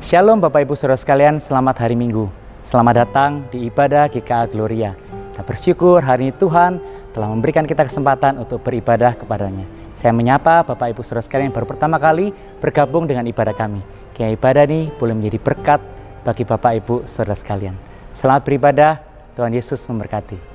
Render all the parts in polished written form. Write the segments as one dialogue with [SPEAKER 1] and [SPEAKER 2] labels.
[SPEAKER 1] Shalom Bapak Ibu Saudara sekalian, selamat hari Minggu. Selamat datang di ibadah GKA Gloria. Kita bersyukur hari ini Tuhan telah memberikan kita kesempatan untuk beribadah kepadanya. Saya menyapa Bapak Ibu Saudara sekalian yang baru pertama kali bergabung dengan ibadah kami. Kiranya ibadah ini boleh menjadi berkat bagi Bapak Ibu Saudara sekalian. Selamat beribadah, Tuhan Yesus memberkati.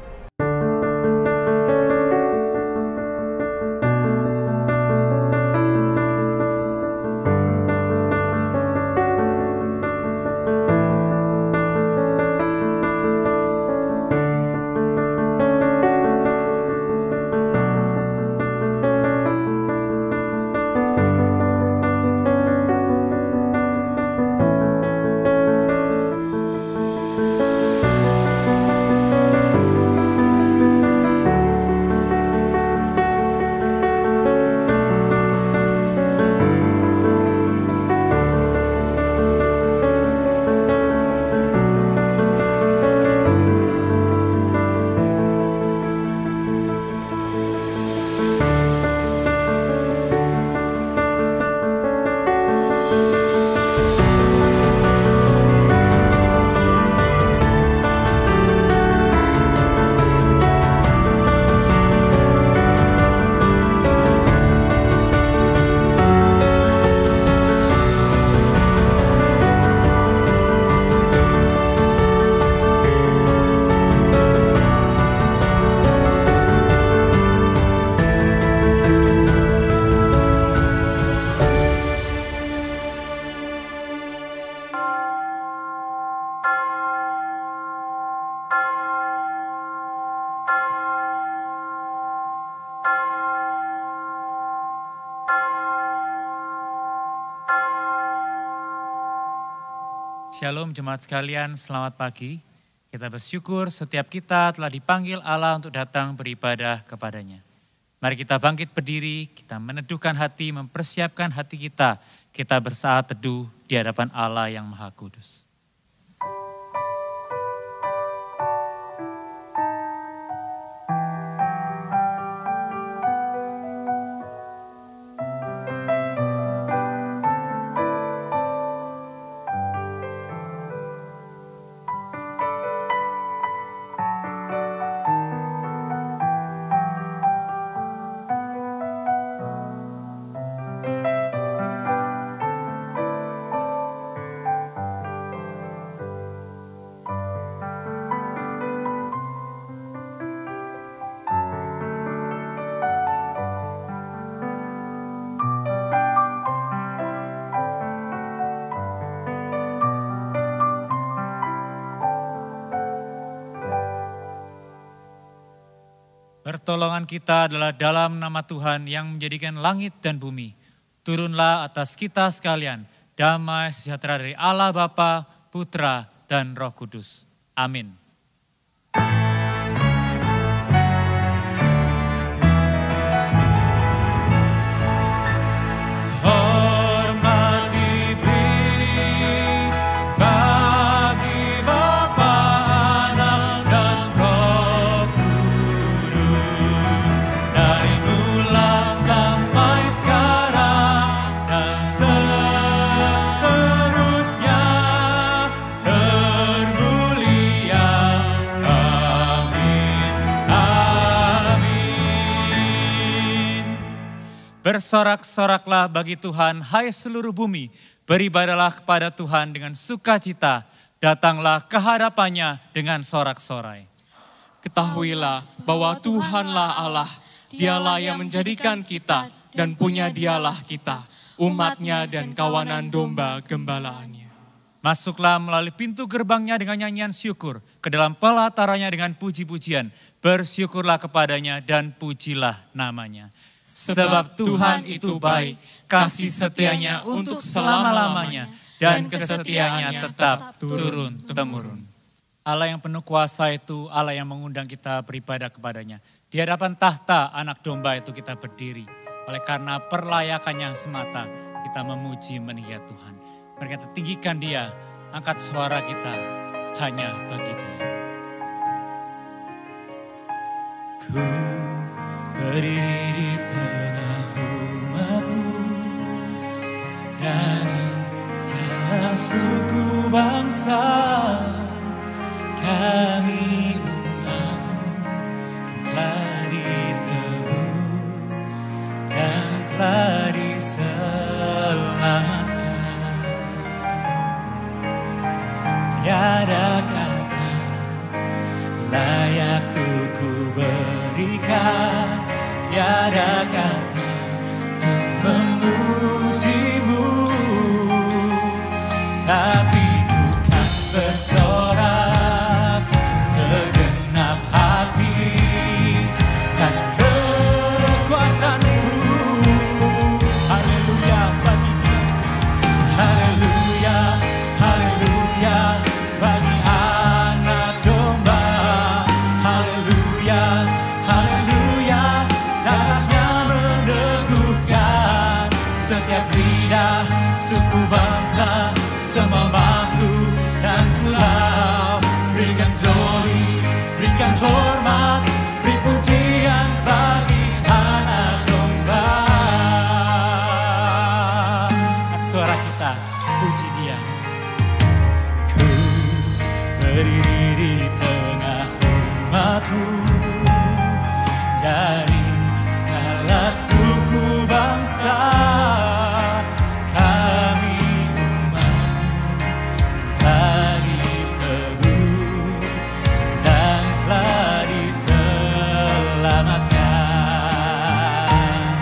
[SPEAKER 2] Shalom jemaat sekalian, selamat pagi. Kita bersyukur setiap kita telah dipanggil Allah untuk datang beribadah kepadanya. Mari kita bangkit berdiri, kita meneduhkan hati, mempersiapkan hati kita. Kita bersaat teduh di hadapan Allah yang Maha Kudus. Pertolongan kita adalah dalam nama Tuhan yang menjadikan langit dan bumi. Turunlah atas kita sekalian, damai sejahtera dari Allah Bapa, Putra, dan Roh Kudus. Amin.
[SPEAKER 3] Dari mula sampai sekarang dan
[SPEAKER 2] Bersorak-soraklah bagi Tuhan, hai seluruh bumi. Beribadalah kepada Tuhan dengan sukacita. Datanglah ke hadapannya dengan sorak-sorai.
[SPEAKER 3] Ketahuilah bahwa Tuhanlah Allah. Dialah yang menjadikan kita dan punya dialah kita, umatnya dan kawanan domba gembalaannya.
[SPEAKER 2] Masuklah melalui pintu gerbangnya dengan nyanyian syukur, ke dalam pelataranya dengan puji-pujian. Bersyukurlah kepadanya dan pujilah namanya. Sebab Tuhan itu baik, kasih setianya untuk selama-lamanya, dan kesetiaannya tetap turun-temurun. Allah yang penuh kuasa itu Allah yang mengundang kita beribadah kepadanya. Di hadapan tahta anak domba itu kita berdiri. Oleh karena perlayakannya semata kita memuji meninggikan Tuhan. Mari kita tinggikan dia, angkat suara kita hanya bagi dia. Ku berdiri di tengah umat-Mu, dari segala suku bangsa. Kami umat-Mu telah ditebus dan telah diselamatkan. Tiada kata layak untuk ku berikan, tiada kata untuk memuji-Mu, tapi ku kan bersorak segenap hati dan kekuatanku. Haleluya bagi Dia, haleluya, haleluya bagi anak domba. Haleluya, haleluya, darahnya meneguhkan setiap lidah, suku, bangsa, semua makhluk dan pulau. Berikan glory, berikan hormat, beri pujian bagi anak domba. Angkat suara kita, puji Dia. Ku berdiri di tengah umat-Mu, dari segala suku bangsa. Kami umat-Mu telah ditebus dan telah diselamatkan.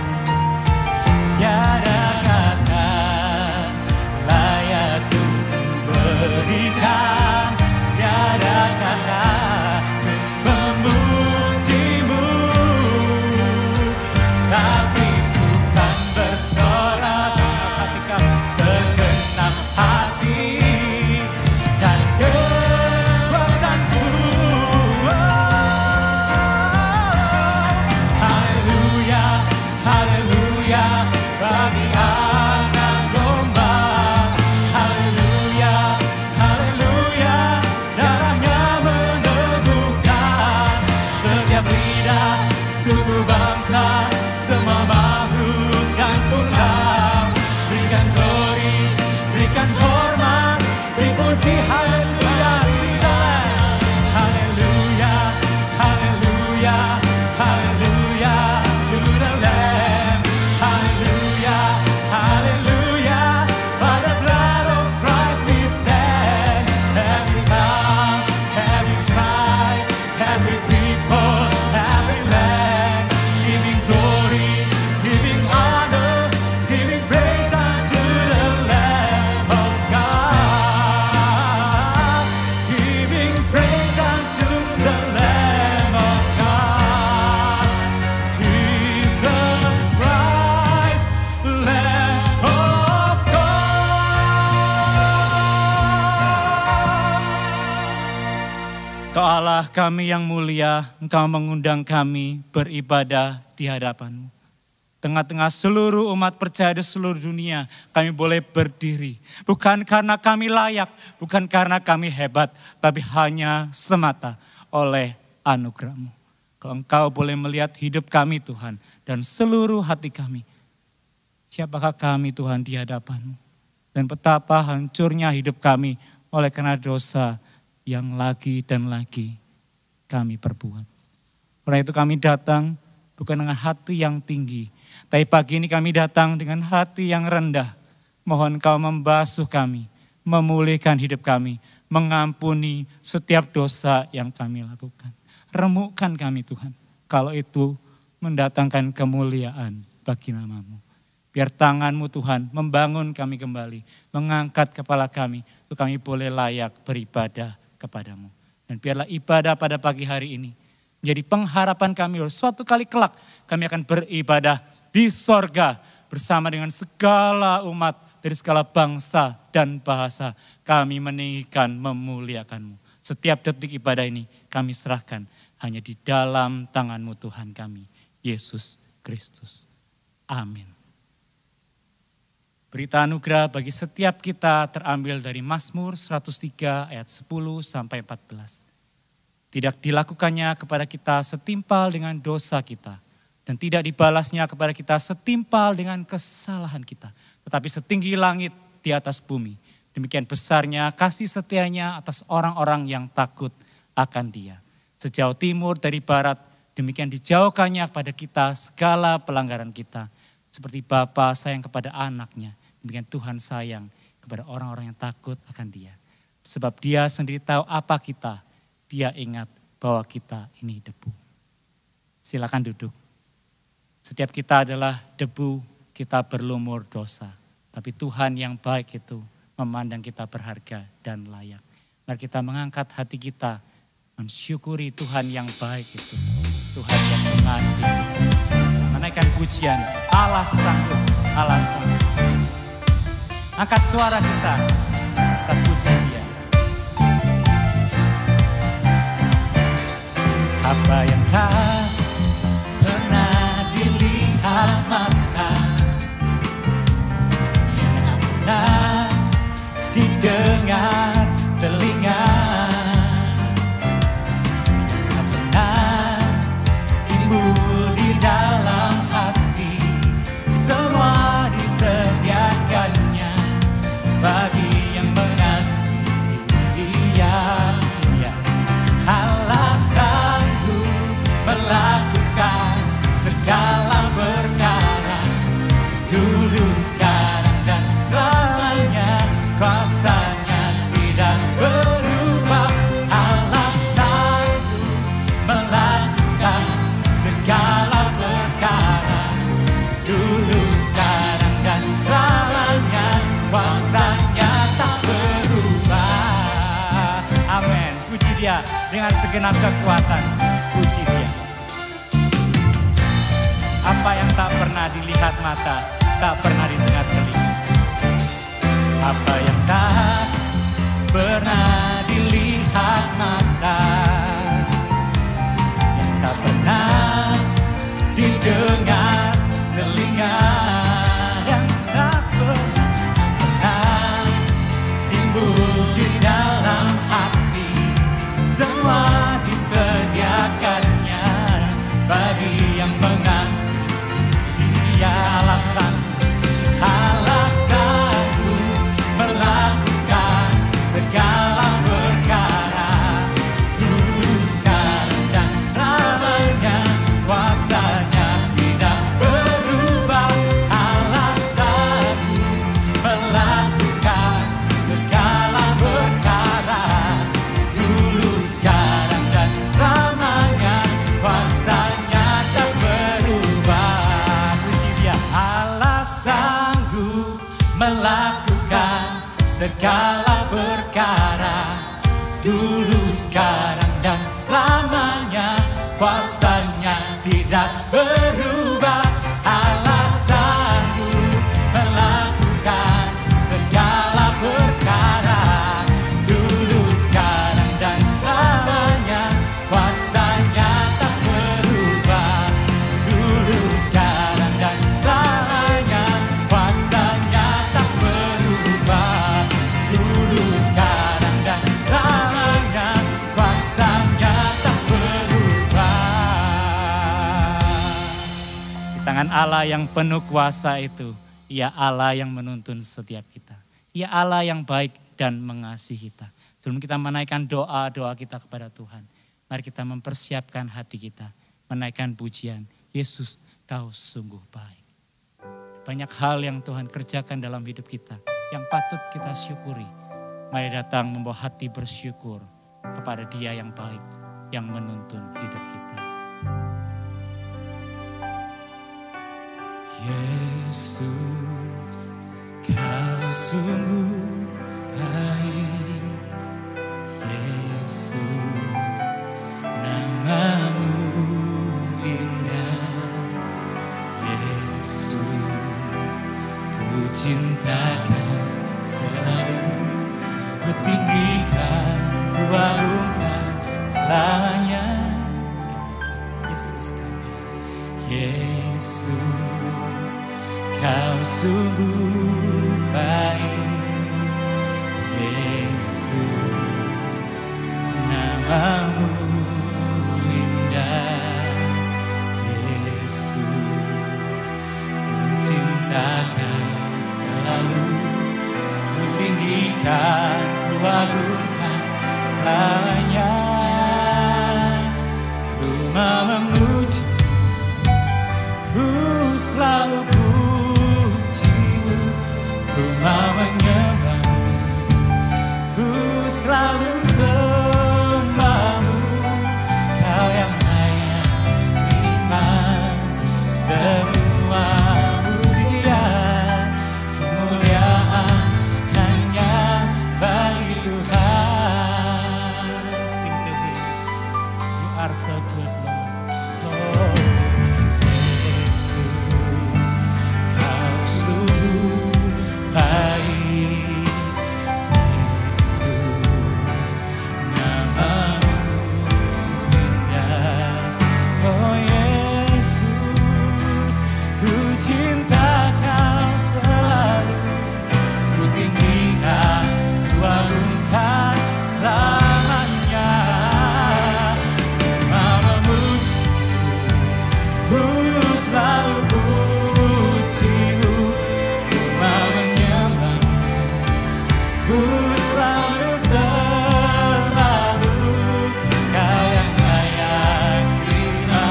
[SPEAKER 2] Tiada kata layak untuk ku berikan, tiada kata untuk memuji-Mu, tapi ku kan bersorak segenap hati dan kekuatanku. Haleluya, haleluya bagi anak domba. Haleluya, haleluya, darahnya meneguhkan setiap lidah, suku, bangsa, semua makhluk dan pulau. Berikan glory, berikan hormat, beri puji. Haleluya to the Lamb. Haleluya, haleluya, haleluya to the Lamb. Haleluya, haleluya, by the blood of Christ we stand. Every tongue, every tribe, every people, every land, giving glory, giving honor, giving praise unto the Lamb of God. Giving praise unto the Lamb of God. Jesus Christ, Lamb of God. Kau Allah kami yang mulia, Engkau mengundang kami beribadah di hadapan-Mu. Tengah-tengah seluruh umat percaya di seluruh dunia, kami boleh berdiri. Bukan karena kami layak, bukan karena kami hebat, tapi hanya semata oleh anugerah-Mu. Kalau Engkau boleh melihat hidup kami Tuhan, dan seluruh hati kami, siapakah kami Tuhan di hadapan-Mu? Dan betapa hancurnya hidup kami oleh karena dosa yang lagi dan lagi kami perbuat. Oleh itu kami datang bukan dengan hati yang tinggi, Tapi pagi ini kami datang dengan hati yang rendah. Mohon Kau membasuh kami, memulihkan hidup kami, mengampuni setiap dosa yang kami lakukan. Remukkan kami Tuhan, kalau itu mendatangkan kemuliaan bagi nama-Mu. Biar tangan-Mu Tuhan membangun kami kembali, mengangkat kepala kami, untuk kami boleh layak beribadah kepadamu. Dan biarlah ibadah pada pagi hari ini menjadi pengharapan kami, suatu kali kelak kami akan beribadah di sorga bersama dengan segala umat dari segala bangsa dan bahasa. Kami meninggikan, memuliakan-Mu. Setiap detik ibadah ini kami serahkan hanya di dalam tangan-Mu Tuhan kami, Yesus Kristus. Amin. Berita anugerah bagi setiap kita terambil dari Mazmur 103 ayat 10 sampai 14. Tidak dilakukannya kepada kita setimpal dengan dosa kita, dan tidak dibalasnya kepada kita setimpal dengan kesalahan kita, tetapi setinggi langit di atas bumi. Demikian besarnya kasih setianya atas orang-orang yang takut akan Dia. Sejauh timur dari barat, demikian dijauhkannya pada kita segala pelanggaran kita. Seperti Bapa sayang kepada anaknya, demikian Tuhan sayang kepada orang-orang yang takut akan Dia. Sebab Dia sendiri tahu apa kita, Dia ingat bahwa kita ini debu. Silakan duduk. Setiap kita adalah debu, kita berlumur dosa. Tapi Tuhan yang baik itu memandang kita berharga dan layak. Mari kita mengangkat hati kita, mensyukuri Tuhan yang baik itu. Tuhan yang mengasihi. Menaikkan pujian, Allah sanggup, Allah sanggup. Angkat suara kita puji Dia. Apa yang tak pernah dilihat mata, yang tak pernah didengar telinga, yang tak pernah timbul di dalam hati, semua disediakannya bagi yang mengasihi Dia. Allah sanggup melakukan segala perkara, dulu, sekarang, dan selamanya. Kuasa-Nya tidak berubah. Allah sanggup melakukan segala perkara, dulu, sekarang, dan selamanya. Kuasa-Nya tak berubah. Amin. Puji Dia dengan segenap kekuatan. Puji Dia. Apa yang tak pernah dilihat mata, tak pernah didengar telinga. Apa yang tak pernah dilihat mata, yang tak pernah didengar telinga, yang tak pernah timbul di dalam hati, semua disediakannya bagi yang mengasihi Dia. Allah sanggup melakukan segala perkara, dulu, sekarang, dan selamanya. Kuasa-Nya tidak berubah. Allah sanggup melakukan segala perkara, dulu, sekarang, dan selamanya. Kuasa-Nya tak berubah. Puji Dia. Allah sanggup melakukan segala perkara, dulu, sekarang, dan selamanya. Kuasa-Nya tidak berubah. Allah sanggup melakukan segala perkara, dulu, sekarang, dan selamanya. Kuasa-Nya tak berubah, dulu, sekarang, dan selamanya. Kuasa-Nya tak berubah, dulu, sekarang, dan selamanya. Kuasa-Nya tak berubah. Di tangan Allah yang penuh kuasa itu, Ia Allah yang menuntun setiap kita. Ia Allah yang baik dan mengasihi kita. Sebelum kita menaikkan doa-doa kita kepada Tuhan, mari kita mempersiapkan hati kita, menaikkan pujian. Yesus, Kau sungguh baik. banyak hal yang Tuhan kerjakan dalam hidup kita, yang patut kita syukuri. Mari datang membawa hati bersyukur kepada Dia yang baik, yang menuntun hidup kita. Yesus, Kau sungguh baik. Yesus, nama-Mu indah. Yesus, ku cintakan selalu, ku tinggikan, ku agungkan selamanya. Yesus, Yesus, Kau sungguh baik. Yesus, nama-Mu indah. Yesus, ku cintakan selalu, ku tinggikan, ku agungkan selamanya. Ku mau memuji, ku selalu puji-Mu, ku mau menyembah-Mu, ku selalu sembah-Mu. Kau yang layak terima semua pujian, kemuliaan hanya bagi Tuhan. Sing to Him, You are so good, Lord. Oh, Yesus, Kau sungguh baik. Yesus, nama-Mu indah. Oh Yesus, ku cinta Kau selalu, ku tinggikan, ku agungkan selamanya. Ku mau memuji, ku selalu puji-Mu, ku mau menyembah-Mu, ku selalu sembah-Mu. Kau yang layak terima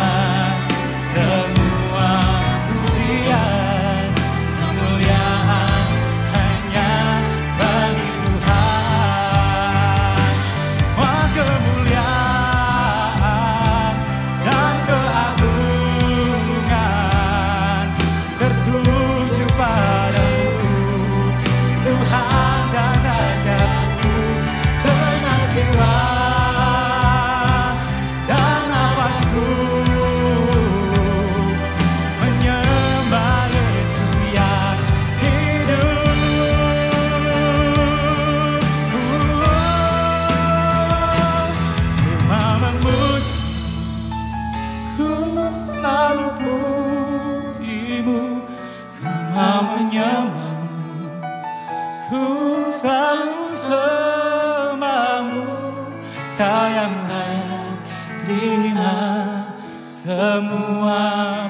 [SPEAKER 2] semua pujian, kemuliaan hanya bagi Tuhan. Semua kemuliaan dan keagungan tertuju padamu, Tuhan dan Rajaku. Senang jiwa dan nafasku menyembah Yesus yang hidup. Ku mau memuji, ku selalu puji-Mu, ku mau menyembah-Mu, ku selalu sembah-Mu. Kau yang layak terima semua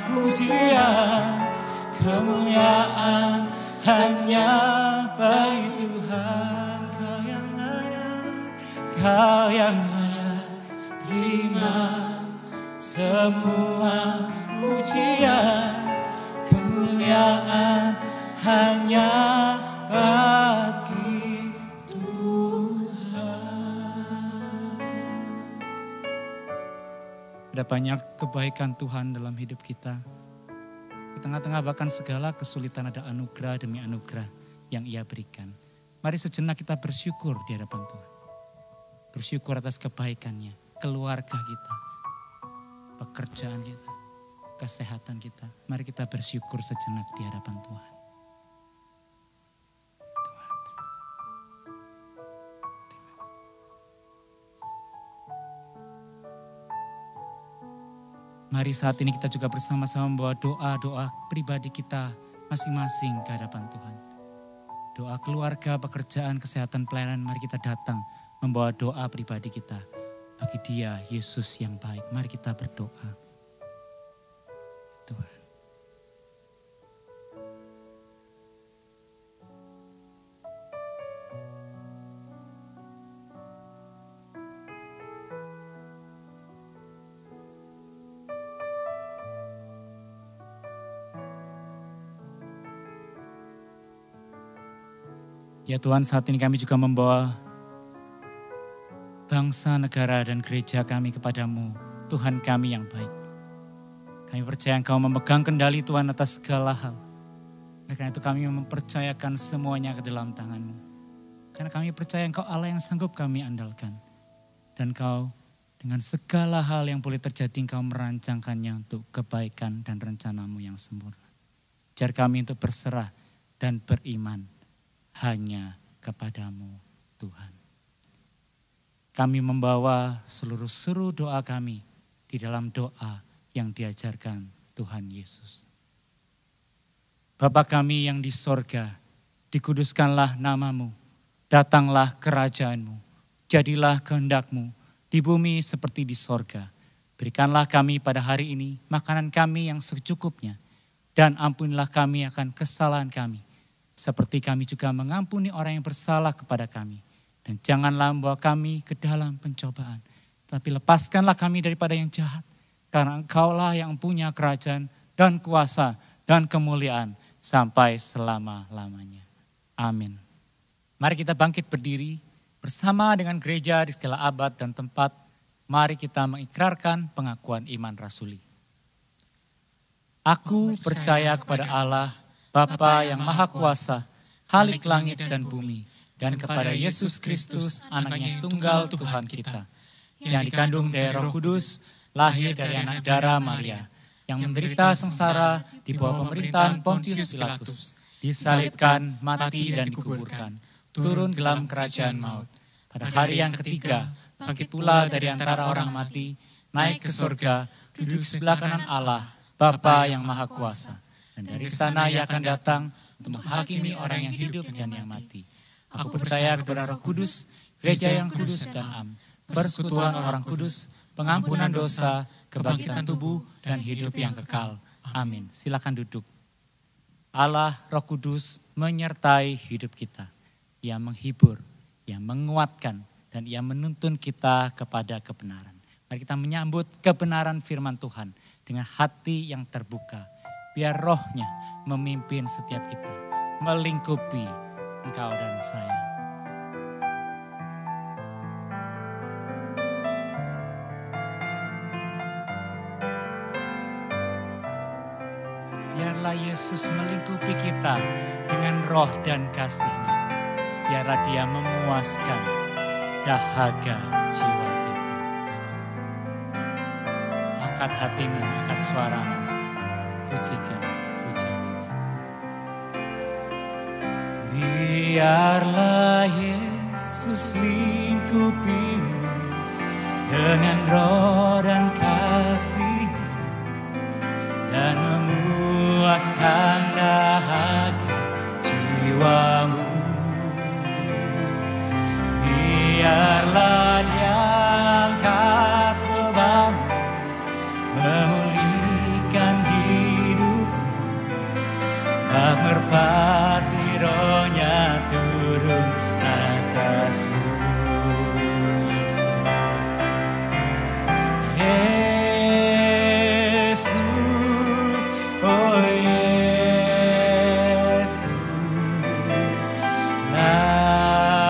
[SPEAKER 2] pujian, kemuliaan hanya bagi Tuhan. Kau yang layak terima semua pujian, kemuliaan hanya bagi Tuhan. Ada banyak kebaikan Tuhan dalam hidup kita. Di tengah-tengah bahkan segala kesulitan ada anugerah demi anugerah yang Ia berikan. Mari sejenak kita bersyukur di hadapan Tuhan. Bersyukur atas kebaikan-Nya, keluarga kita, pekerjaan kita, kesehatan kita. Mari kita bersyukur sejenak di hadapan Tuhan. Mari saat ini kita juga bersama-sama membawa doa-doa pribadi kita masing-masing ke hadapan Tuhan. Doa keluarga, pekerjaan, kesehatan, pelayanan, mari kita datang membawa doa pribadi kita. Bagi Dia, Yesus yang baik, mari kita berdoa. Tuhan. Ya Tuhan, saat ini kami juga membawa bangsa, negara, dan gereja kami kepadamu, Tuhan kami yang baik. Kami percaya Engkau memegang kendali Tuhan atas segala hal. Karena itu kami mempercayakan semuanya ke dalam tangan-Mu. Karena kami percaya Engkau Allah yang sanggup kami andalkan. Dan Engkau dengan segala hal yang boleh terjadi, Engkau merancangkannya untuk kebaikan dan rencana-Mu yang sempurna. Ajar kami untuk berserah dan beriman hanya kepadamu Tuhan. Kami membawa seluruh seru doa kami di dalam doa yang diajarkan Tuhan Yesus. Bapa kami yang di sorga, dikuduskanlah namamu, datanglah kerajaan-Mu, jadilah kehendak-Mu di bumi seperti di sorga. Berikanlah kami pada hari ini makanan kami yang secukupnya, dan ampunilah kami akan kesalahan kami, seperti kami juga mengampuni orang yang bersalah kepada kami. Dan janganlah membawa kami ke dalam pencobaan, tapi lepaskanlah kami daripada yang jahat. Karena Engkaulah yang punya kerajaan dan kuasa dan kemuliaan sampai selama-lamanya. Amin. Mari kita bangkit berdiri bersama dengan gereja di segala abad dan tempat. Mari kita mengikrarkan pengakuan iman rasuli. Aku percaya kepada Allah, Bapa yang Maha Kuasa, Khalik langit dan bumi, dan kepada Yesus Kristus, Anaknya yang tunggal Tuhan kita, yang dikandung dari Roh Kudus, lahir dari anak darah Maria, yang menderita sengsara di bawah pemerintahan Pontius Pilatus, disalibkan, mati dan dikuburkan, turun ke dalam kerajaan maut. Pada hari yang ketiga, bangkit pula dari antara orang mati, naik ke sorga, duduk sebelah kanan Allah, Bapa yang Maha Kuasa. Dan dari sana Ia akan datang untuk menghakimi orang yang hidup dan yang mati. Aku percaya kepada Roh Kudus, gereja yang kudus dan am, persekutuan orang kudus, pengampunan dosa, kebangkitan tubuh, dan hidup yang kekal. Amin. Silakan duduk. Allah Roh Kudus menyertai hidup kita. Ia menghibur, Ia menguatkan, dan Ia menuntun kita kepada kebenaran. Mari kita menyambut kebenaran firman Tuhan dengan hati yang terbuka. Biar Roh-Nya memimpin setiap kita, melingkupi engkau dan saya. Biarlah Yesus melingkupi kita dengan roh dan kasih-Nya. Biarlah Dia memuaskan dahaga jiwa kita. Angkat hatimu, angkat suaramu. Pujikan, pujikan. Biarlah Yesus lingkupimu dengan roh dan kasih-Nya, dan memuaskan dahaga jiwamu. Biarlah Dia angkat bebanmu, memulihkan hidupmu, tak merpati Roh-Nya turun atasmu. Yesus, Yesus, oh Yesus, lawatlah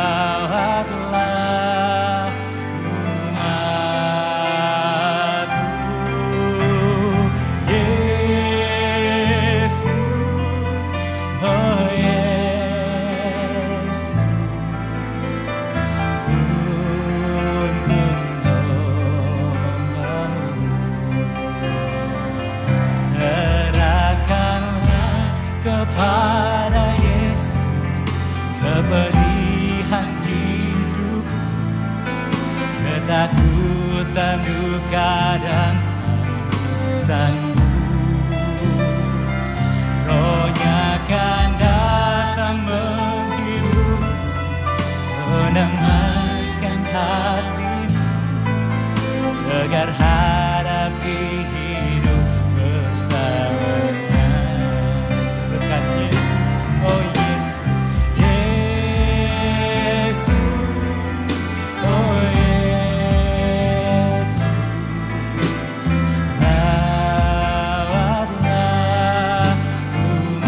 [SPEAKER 2] umat-Mu. Yesus, oh Yesus, tuntun domba-Mu. Serahkanlah kepada Yesus kepedihan hidup, ketakutan, duka, dan tangisanmu. Roh-Nya akan datang menghibur, menenangkan hatimu, tegar hadapi hidup bersamanya. Serukan Yesus, oh Yesus, Yesus, oh Yesus, lawatlah umat-Mu.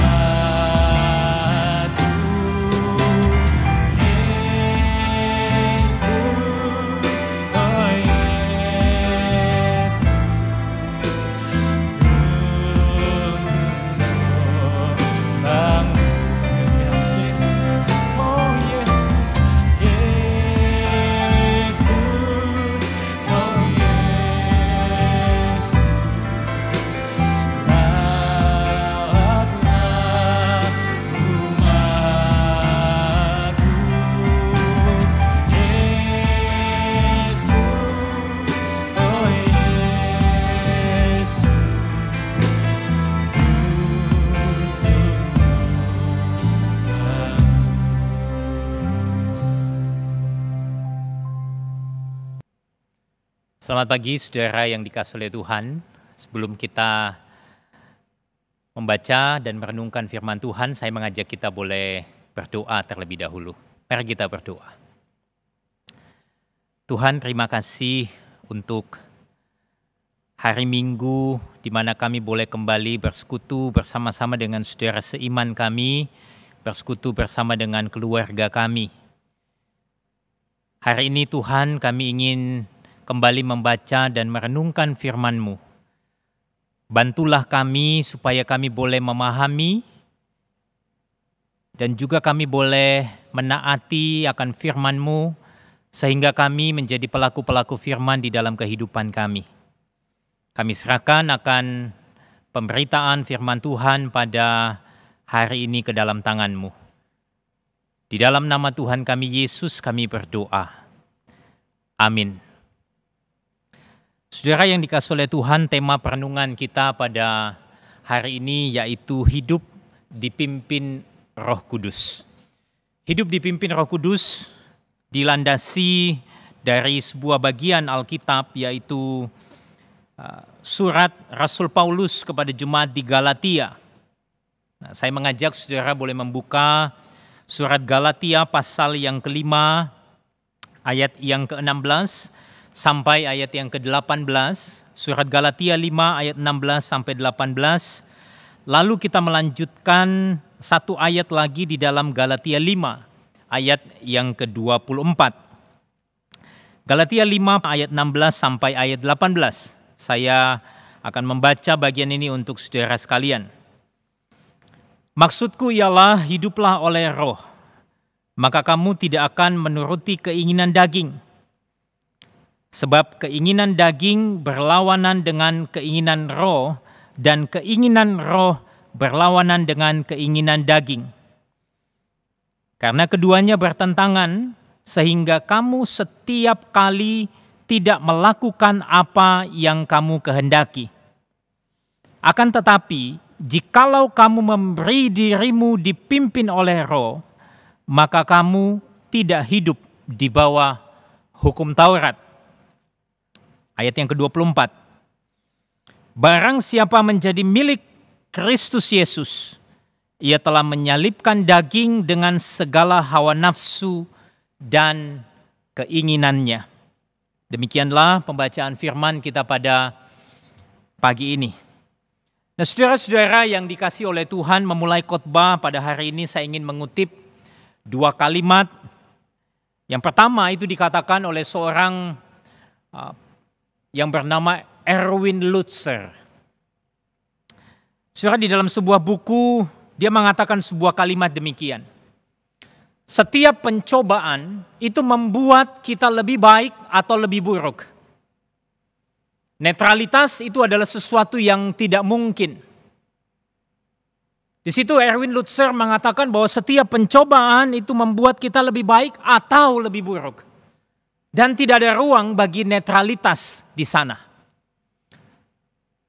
[SPEAKER 4] Selamat pagi saudara yang dikasihi oleh Tuhan. Sebelum kita membaca dan merenungkan firman Tuhan, saya mengajak kita boleh berdoa terlebih dahulu. Mari kita berdoa. Tuhan, terima kasih untuk hari Minggu di mana kami boleh kembali bersekutu bersama-sama dengan saudara seiman kami, bersekutu bersama dengan keluarga kami. Hari ini Tuhan, kami ingin kembali membaca dan merenungkan firman-Mu. Bantulah kami supaya kami boleh memahami dan juga kami boleh menaati akan firman-Mu sehingga kami menjadi pelaku-pelaku firman di dalam kehidupan kami. Kami serahkan akan pemberitaan firman Tuhan pada hari ini ke dalam tangan-Mu. Di dalam nama Tuhan kami Yesus kami berdoa. Amin. Saudara yang dikasihi oleh Tuhan, tema perenungan kita pada hari ini yaitu hidup dipimpin Roh Kudus. Hidup dipimpin Roh Kudus dilandasi dari sebuah bagian Alkitab yaitu surat Rasul Paulus kepada jemaat di Galatia. Nah, saya mengajak saudara boleh membuka surat Galatia pasal yang kelima ayat yang ke-16 sampai ayat yang ke-18, surat Galatia 5 ayat 16 sampai 18. Lalu kita melanjutkan satu ayat lagi di dalam Galatia 5 ayat yang ke-24. Galatia 5 ayat 16 sampai ayat 18. Saya akan membaca bagian ini untuk saudara sekalian. Maksudku ialah hiduplah oleh Roh, maka kamu tidak akan menuruti keinginan daging. Sebab keinginan daging berlawanan dengan keinginan roh, dan keinginan roh berlawanan dengan keinginan daging. Karena keduanya bertentangan, sehingga kamu setiap kali tidak melakukan apa yang kamu kehendaki. Akan tetapi, jikalau kamu memberi dirimu dipimpin oleh roh, maka kamu tidak hidup di bawah hukum Taurat. Ayat yang ke-24. Barang siapa menjadi milik Kristus Yesus, ia telah menyalibkan daging dengan segala hawa nafsu dan keinginannya. Demikianlah pembacaan firman kita pada pagi ini. Nah, saudara-saudara yang dikasihi oleh Tuhan, memulai khotbah pada hari ini saya ingin mengutip dua kalimat. Yang pertama itu dikatakan oleh seorang yang bernama Erwin Lutzer. Saudara, di dalam sebuah buku dia mengatakan sebuah kalimat demikian. Setiap pencobaan itu membuat kita lebih baik atau lebih buruk. Netralitas itu adalah sesuatu yang tidak mungkin. Di situ Erwin Lutzer mengatakan bahwa setiap pencobaan itu membuat kita lebih baik atau lebih buruk. Dan tidak ada ruang bagi netralitas di sana.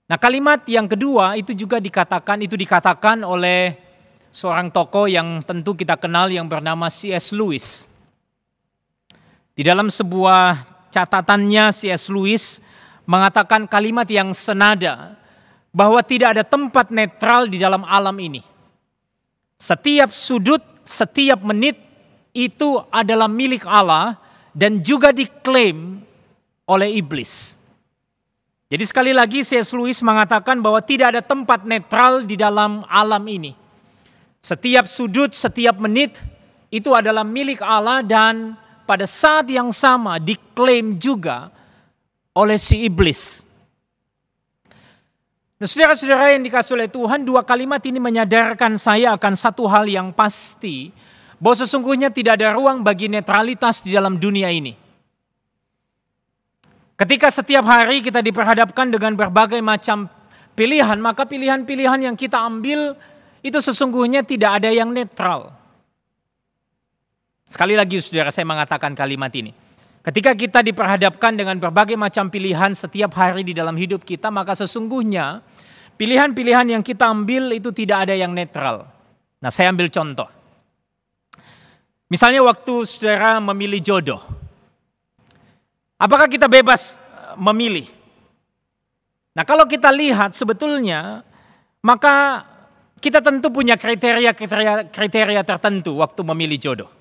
[SPEAKER 4] Nah, kalimat yang kedua itu juga dikatakan oleh seorang tokoh yang tentu kita kenal yang bernama C.S. Lewis. Di dalam sebuah catatannya C.S. Lewis mengatakan kalimat yang senada bahwa tidak ada tempat netral di dalam alam ini. Setiap sudut, setiap menit itu adalah milik Allah dan juga diklaim oleh iblis. Jadi sekali lagi C.S. Lewis mengatakan bahwa tidak ada tempat netral di dalam alam ini. Setiap sudut, setiap menit itu adalah milik Allah dan pada saat yang sama diklaim juga oleh si iblis. Nah, saudara-saudara yang dikasihi oleh Tuhan, dua kalimat ini menyadarkan saya akan satu hal yang pasti, bahwa sesungguhnya tidak ada ruang bagi netralitas di dalam dunia ini. Ketika setiap hari kita diperhadapkan dengan berbagai macam pilihan, maka pilihan-pilihan yang kita ambil itu sesungguhnya tidak ada yang netral. Sekali lagi saudara, saya mengatakan kalimat ini. Ketika kita diperhadapkan dengan berbagai macam pilihan setiap hari di dalam hidup kita, maka sesungguhnya pilihan-pilihan yang kita ambil itu tidak ada yang netral. Nah, saya ambil contoh. Misalnya waktu saudara memilih jodoh. Apakah kita bebas memilih. Nah, kalau kita lihat sebetulnya, maka kita tentu punya kriteria tertentu waktu memilih jodoh.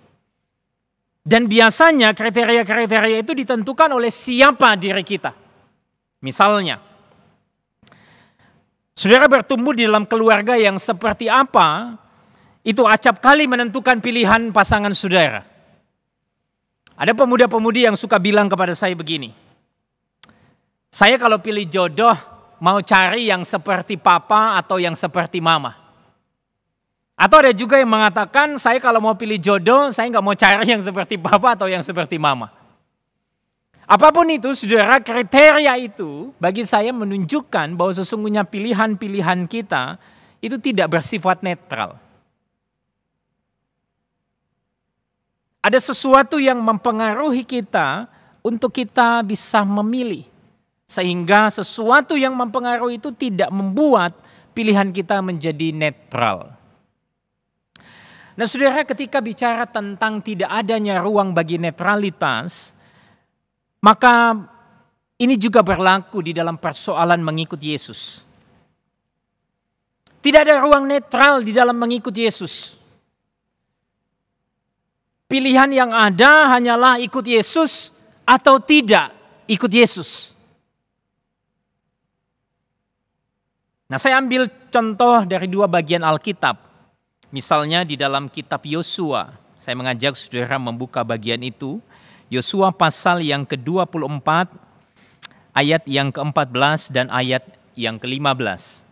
[SPEAKER 4] Dan biasanya kriteria-kriteria itu ditentukan oleh siapa diri kita. Misalnya, saudara bertumbuh di dalam keluarga yang seperti apa, itu acap kali menentukan pilihan pasangan saudara. Ada pemuda-pemudi yang suka bilang kepada saya begini, saya kalau pilih jodoh mau cari yang seperti papa atau yang seperti mama. Atau ada juga yang mengatakan, saya kalau mau pilih jodoh, saya nggak mau cari yang seperti papa atau yang seperti mama. Apapun itu, saudara, kriteria itu bagi saya menunjukkan bahwa sesungguhnya pilihan-pilihan kita itu tidak bersifat netral. Ada sesuatu yang mempengaruhi kita untuk kita bisa memilih. Sehingga sesuatu yang mempengaruhi itu tidak membuat pilihan kita menjadi netral. Nah, saudara, ketika bicara tentang tidak adanya ruang bagi netralitas, maka ini juga berlaku di dalam persoalan mengikut Yesus. Tidak ada ruang netral di dalam mengikut Yesus. Pilihan yang ada hanyalah ikut Yesus atau tidak ikut Yesus. Nah, saya ambil contoh dari dua bagian Alkitab. Misalnya di dalam kitab Yosua, saya mengajak saudara membuka bagian itu. Yosua pasal yang ke-24, ayat yang ke-14 dan ayat yang ke-15.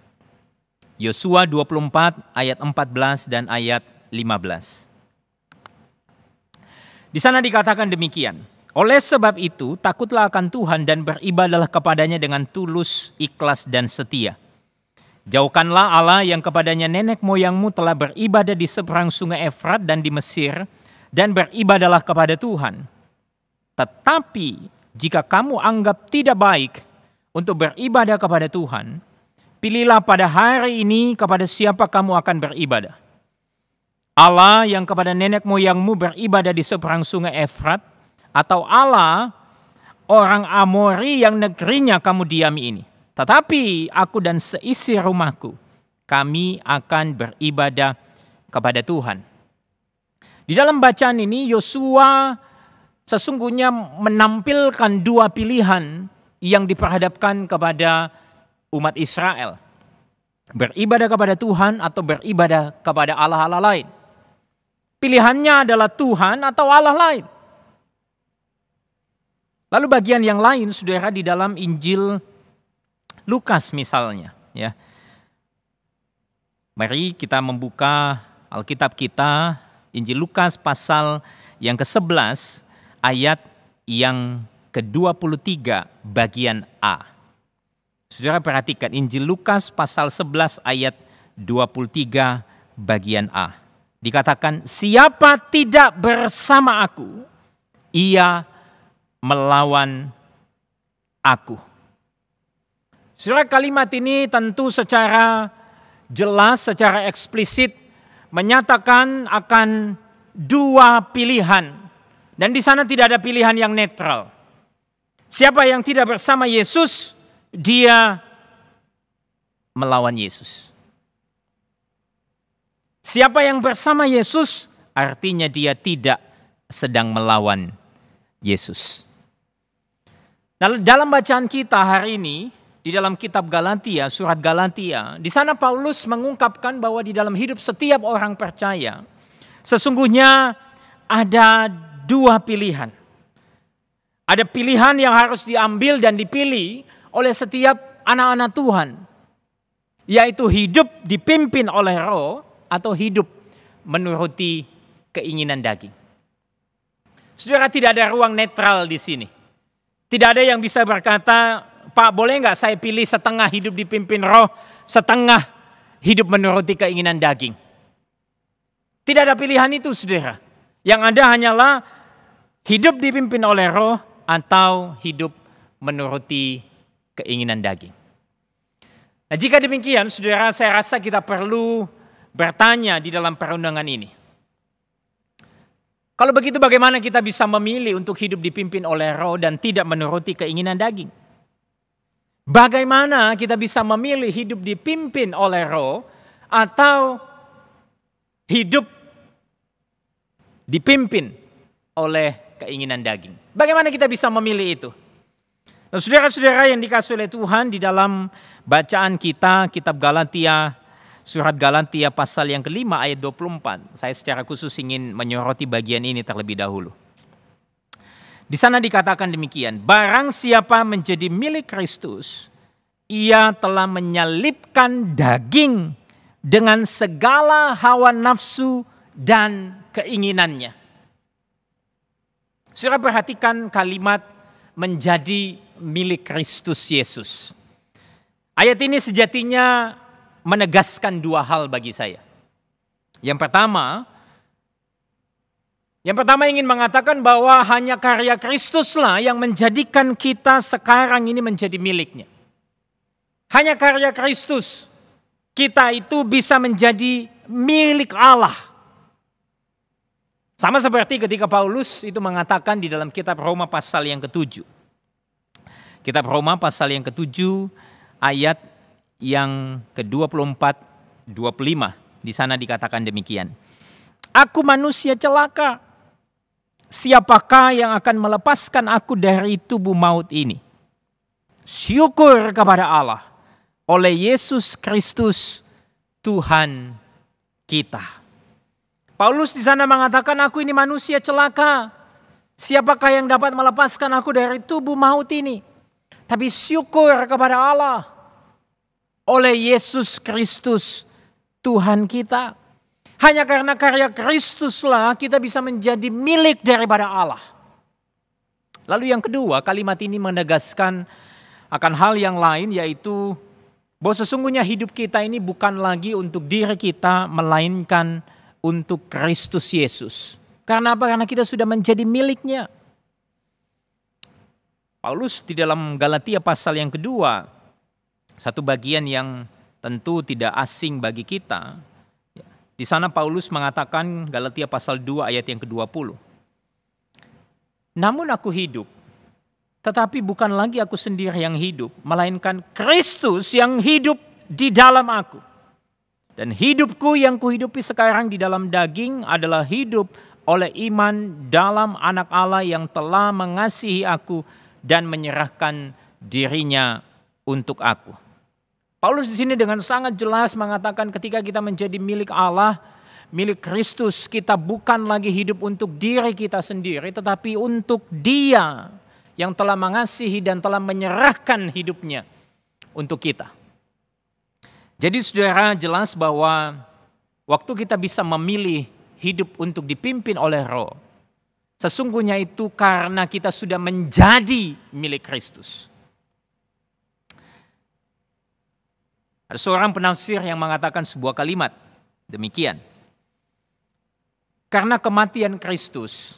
[SPEAKER 4] Yosua 24, ayat 14 dan ayat 15. Di sana dikatakan demikian, oleh sebab itu takutlah akan Tuhan dan beribadahlah kepadanya dengan tulus, ikhlas dan setia. Jauhkanlah Allah yang kepadanya nenek moyangmu telah beribadah di seberang sungai Efrat dan di Mesir, dan beribadahlah kepada Tuhan. Tetapi jika kamu anggap tidak baik untuk beribadah kepada Tuhan, pilihlah pada hari ini kepada siapa kamu akan beribadah. Allah yang kepada nenek moyangmu beribadah di seberang sungai Efrat, atau Allah orang Amori yang negerinya kamu diami ini. Tetapi aku dan seisi rumahku, kami akan beribadah kepada Tuhan. Di dalam bacaan ini Yosua sesungguhnya menampilkan dua pilihan yang diperhadapkan kepada umat Israel. Beribadah kepada Tuhan atau beribadah kepada Allah-Allah lain. Pilihannya adalah Tuhan atau Allah lain. Lalu bagian yang lain, saudara, di dalam Injil Lukas misalnya, ya. Mari kita membuka Alkitab kita, Injil Lukas pasal yang ke-11, ayat yang ke-23 bagian A. Saudara perhatikan Injil Lukas pasal 11 ayat 23 bagian A. Dikatakan, siapa tidak bersama aku, ia melawan aku. Saudara, kalimat ini tentu secara jelas, secara eksplisit menyatakan akan dua pilihan. Dan di sana tidak ada pilihan yang netral. Siapa yang tidak bersama Yesus, dia melawan Yesus. Siapa yang bersama Yesus, artinya dia tidak sedang melawan Yesus. Dalam bacaan kita hari ini, di dalam kitab Galatia, surat Galatia, di sana Paulus mengungkapkan bahwa di dalam hidup setiap orang percaya, sesungguhnya ada dua pilihan. Ada pilihan yang harus diambil dan dipilih oleh setiap anak-anak Tuhan, yaitu hidup dipimpin oleh Roh atau hidup menuruti keinginan daging. Saudara, tidak ada ruang netral di sini. Tidak ada yang bisa berkata, Pak, boleh nggak saya pilih setengah hidup dipimpin Roh, setengah hidup menuruti keinginan daging. Tidak ada pilihan itu, saudara. Yang ada hanyalah hidup dipimpin oleh Roh atau hidup menuruti keinginan daging. Nah, jika demikian, saudara, saya rasa kita perlu bertanya di dalam perundangan ini. Kalau begitu, bagaimana kita bisa memilih untuk hidup dipimpin oleh Roh dan tidak menuruti keinginan daging? Bagaimana kita bisa memilih hidup dipimpin oleh Roh atau hidup dipimpin oleh keinginan daging? Bagaimana kita bisa memilih itu? Nah, saudara-saudara yang dikasihi oleh Tuhan, di dalam bacaan kita, kitab Galatia, surat Galatia pasal yang kelima ayat 24. Saya secara khusus ingin menyoroti bagian ini terlebih dahulu. Di sana dikatakan demikian, barang siapa menjadi milik Kristus, ia telah menyalibkan daging dengan segala hawa nafsu dan keinginannya. Saudara perhatikan kalimat menjadi milik Kristus Yesus. Ayat ini sejatinya menegaskan dua hal bagi saya. Yang pertama ingin mengatakan bahwa hanya karya Kristuslah yang menjadikan kita sekarang ini menjadi miliknya. Hanya karya Kristus kita itu bisa menjadi milik Allah. Sama seperti ketika Paulus itu mengatakan di dalam kitab Roma pasal yang ke-7. Kitab Roma pasal yang ke-7 ayat yang ke-24, 25. Di sana dikatakan demikian. Aku manusia celaka. Siapakah yang akan melepaskan aku dari tubuh maut ini? Syukur kepada Allah oleh Yesus Kristus Tuhan kita. Paulus di sana mengatakan, aku ini manusia celaka. Siapakah yang dapat melepaskan aku dari tubuh maut ini? Tapi syukur kepada Allah oleh Yesus Kristus Tuhan kita. Hanya karena karya Kristuslah kita bisa menjadi milik daripada Allah. Lalu yang kedua, kalimat ini menegaskan akan hal yang lain, yaitu bahwa sesungguhnya hidup kita ini bukan lagi untuk diri kita, melainkan untuk Kristus Yesus. Karena apa? Karena kita sudah menjadi miliknya. Paulus di dalam Galatia pasal yang kedua, satu bagian yang tentu tidak asing bagi kita. Di sana Paulus mengatakan, Galatia pasal 2 ayat yang ke-20. Namun aku hidup, tetapi bukan lagi aku sendiri yang hidup, melainkan Kristus yang hidup di dalam aku. Dan hidupku yang kuhidupi sekarang di dalam daging adalah hidup oleh iman dalam Anak Allah yang telah mengasihi aku dan menyerahkan dirinya untuk aku. Paulus di sini dengan sangat jelas mengatakan ketika kita menjadi milik Allah, milik Kristus, kita bukan lagi hidup untuk diri kita sendiri, tetapi untuk Dia yang telah mengasihi dan telah menyerahkan hidupnya untuk kita. Jadi saudara, jelas bahwa waktu kita bisa memilih hidup untuk dipimpin oleh Roh, sesungguhnya itu karena kita sudah menjadi milik Kristus. Ada seorang penafsir yang mengatakan sebuah kalimat demikian. Karena kematian Kristus,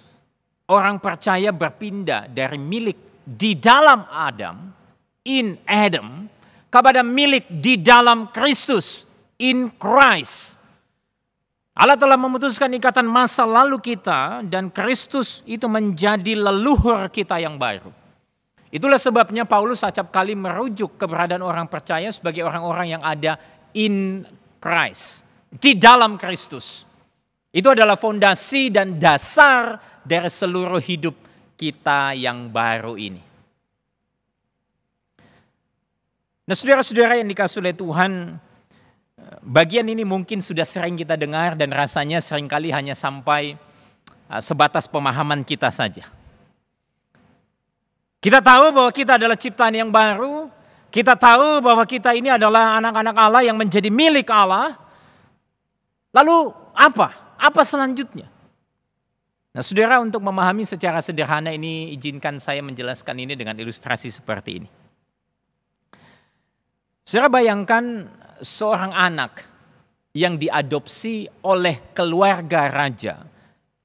[SPEAKER 4] orang percaya berpindah dari milik di dalam Adam, in Adam, kepada milik di dalam Kristus, in Christ. Allah telah memutuskan ikatan masa lalu kita dan Kristus itu menjadi leluhur kita yang baru. Itulah sebabnya Paulus acap kali merujuk keberadaan orang percaya sebagai orang-orang yang ada in Christ, di dalam Kristus. Itu adalah fondasi dan dasar dari seluruh hidup kita yang baru ini. Nah, saudara-saudara yang dikasihi oleh Tuhan, bagian ini mungkin sudah sering kita dengar dan rasanya seringkali hanya sampai sebatas pemahaman kita saja. Kita tahu bahwa kita adalah ciptaan yang baru. Kita tahu bahwa kita ini adalah anak-anak Allah yang menjadi milik Allah. Lalu apa? Apa selanjutnya? Nah, saudara, untuk memahami secara sederhana ini, izinkan saya menjelaskan ini dengan ilustrasi seperti ini. Saudara, bayangkan seorang anak yang diadopsi oleh keluarga raja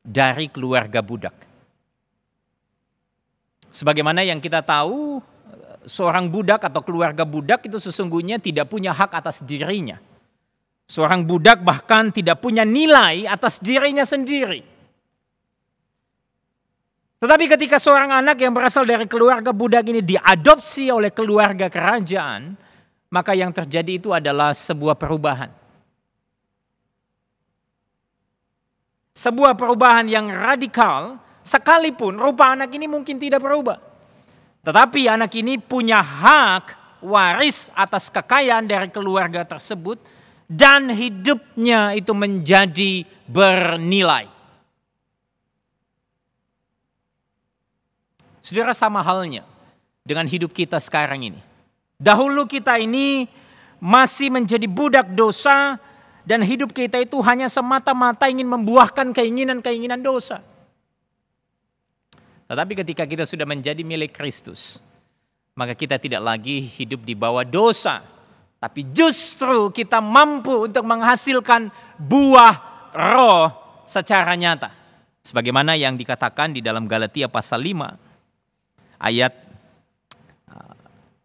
[SPEAKER 4] dari keluarga budak. Sebagaimana yang kita tahu, seorang budak atau keluarga budak itu sesungguhnya tidak punya hak atas dirinya. Seorang budak bahkan tidak punya nilai atas dirinya sendiri. Tetapi ketika seorang anak yang berasal dari keluarga budak ini diadopsi oleh keluarga kerajaan, maka yang terjadi itu adalah sebuah perubahan. Sebuah perubahan yang radikal, sekalipun rupa anak ini mungkin tidak berubah. Tetapi anak ini punya hak waris atas kekayaan dari keluarga tersebut dan hidupnya itu menjadi bernilai. Saudara, sama halnya dengan hidup kita sekarang ini. Dahulu kita ini masih menjadi budak dosa dan hidup kita itu hanya semata-mata ingin membuahkan keinginan-keinginan dosa. Tetapi ketika kita sudah menjadi milik Kristus, maka kita tidak lagi hidup di bawah dosa, tapi justru kita mampu untuk menghasilkan buah roh secara nyata. Sebagaimana yang dikatakan di dalam Galatia pasal 5 ayat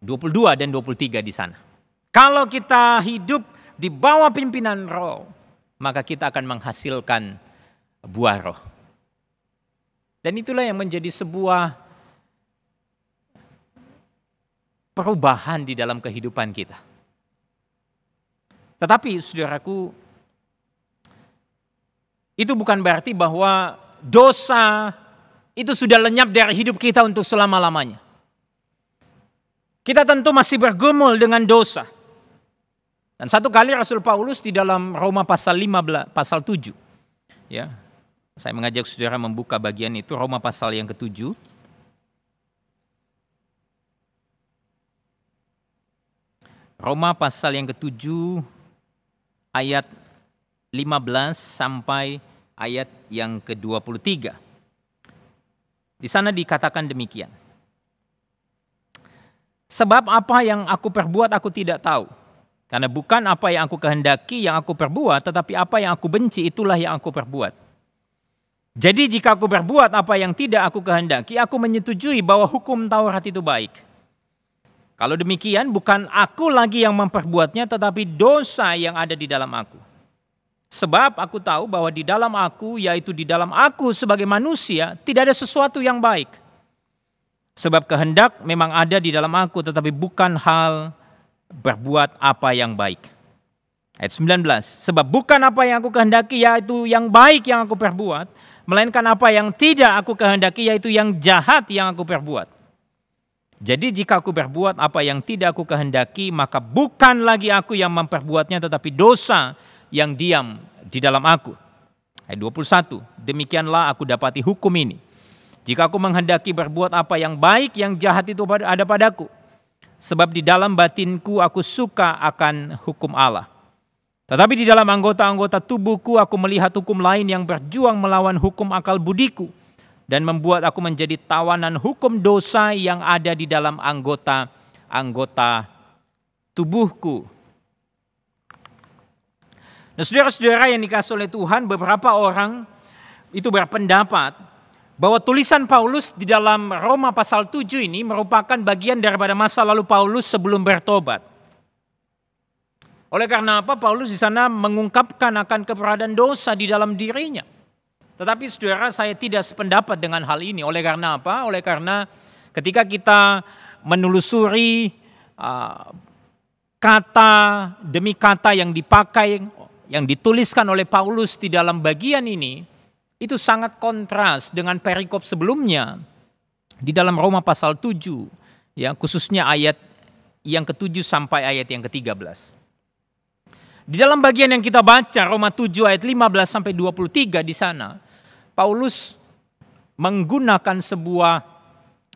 [SPEAKER 4] 22 dan 23 di sana. Kalau kita hidup di bawah pimpinan roh, maka kita akan menghasilkan buah roh. Dan itulah yang menjadi sebuah perubahan di dalam kehidupan kita. Tetapi saudaraku, itu bukan berarti bahwa dosa itu sudah lenyap dari hidup kita untuk selama-lamanya. Kita tentu masih bergumul dengan dosa. Dan satu kali Rasul Paulus di dalam Roma pasal 15, pasal 7. Ya, saya mengajak saudara membuka bagian itu, Roma pasal yang ke-7. Roma pasal yang ke-7 ayat 15 sampai ayat yang ke-23. Di sana dikatakan demikian. Sebab apa yang aku perbuat aku tidak tahu. Karena bukan apa yang aku kehendaki yang aku perbuat, tetapi apa yang aku benci itulah yang aku perbuat. Jadi jika aku berbuat apa yang tidak aku kehendaki, aku menyetujui bahwa hukum Taurat itu baik. Kalau demikian bukan aku lagi yang memperbuatnya, tetapi dosa yang ada di dalam aku. Sebab aku tahu bahwa di dalam aku, yaitu di dalam aku sebagai manusia, tidak ada sesuatu yang baik. Sebab kehendak memang ada di dalam aku, tetapi bukan hal berbuat apa yang baik. Ayat 19, sebab bukan apa yang aku kehendaki, yaitu yang baik yang aku perbuat, melainkan apa yang tidak aku kehendaki, yaitu yang jahat yang aku perbuat. Jadi jika aku berbuat apa yang tidak aku kehendaki, maka bukan lagi aku yang memperbuatnya, tetapi dosa yang diam di dalam aku. Ayat 21, demikianlah aku dapati hukum ini. Jika aku menghendaki berbuat apa yang baik, yang jahat itu ada padaku. Sebab di dalam batinku aku suka akan hukum Allah. Tetapi di dalam anggota-anggota tubuhku aku melihat hukum lain yang berjuang melawan hukum akal budiku. Dan membuat aku menjadi tawanan hukum dosa yang ada di dalam anggota-anggota tubuhku. Nah, saudara-saudara yang dikasihi oleh Tuhan, beberapa orang itu berpendapat bahwa tulisan Paulus di dalam Roma pasal 7 ini merupakan bagian daripada masa lalu Paulus sebelum bertobat. Oleh karena apa? Paulus di sana mengungkapkan akan keberadaan dosa di dalam dirinya. Tetapi saudara, saya tidak sependapat dengan hal ini. Oleh karena apa? Oleh karena ketika kita menelusuri kata demi kata yang dipakai, yang dituliskan oleh Paulus di dalam bagian ini, itu sangat kontras dengan perikop sebelumnya di dalam Roma pasal 7, ya, khususnya ayat yang ke-7 sampai ayat yang ke-13. Di dalam bagian yang kita baca Roma 7 ayat 15 sampai 23 di sana, Paulus menggunakan sebuah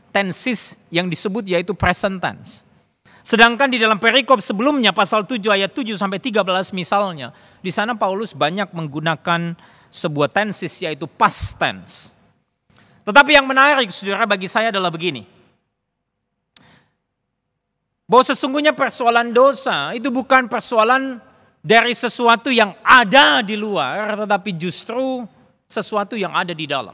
[SPEAKER 4] tenses yang disebut yaitu present tense. Sedangkan di dalam perikop sebelumnya pasal 7 ayat 7 sampai 13 misalnya, di sana Paulus banyak menggunakan sebuah tenses yaitu past tense. Tetapi yang menarik saudara bagi saya adalah begini. Bahwa sesungguhnya persoalan dosa itu bukan persoalan dari sesuatu yang ada di luar, tetapi justru sesuatu yang ada di dalam.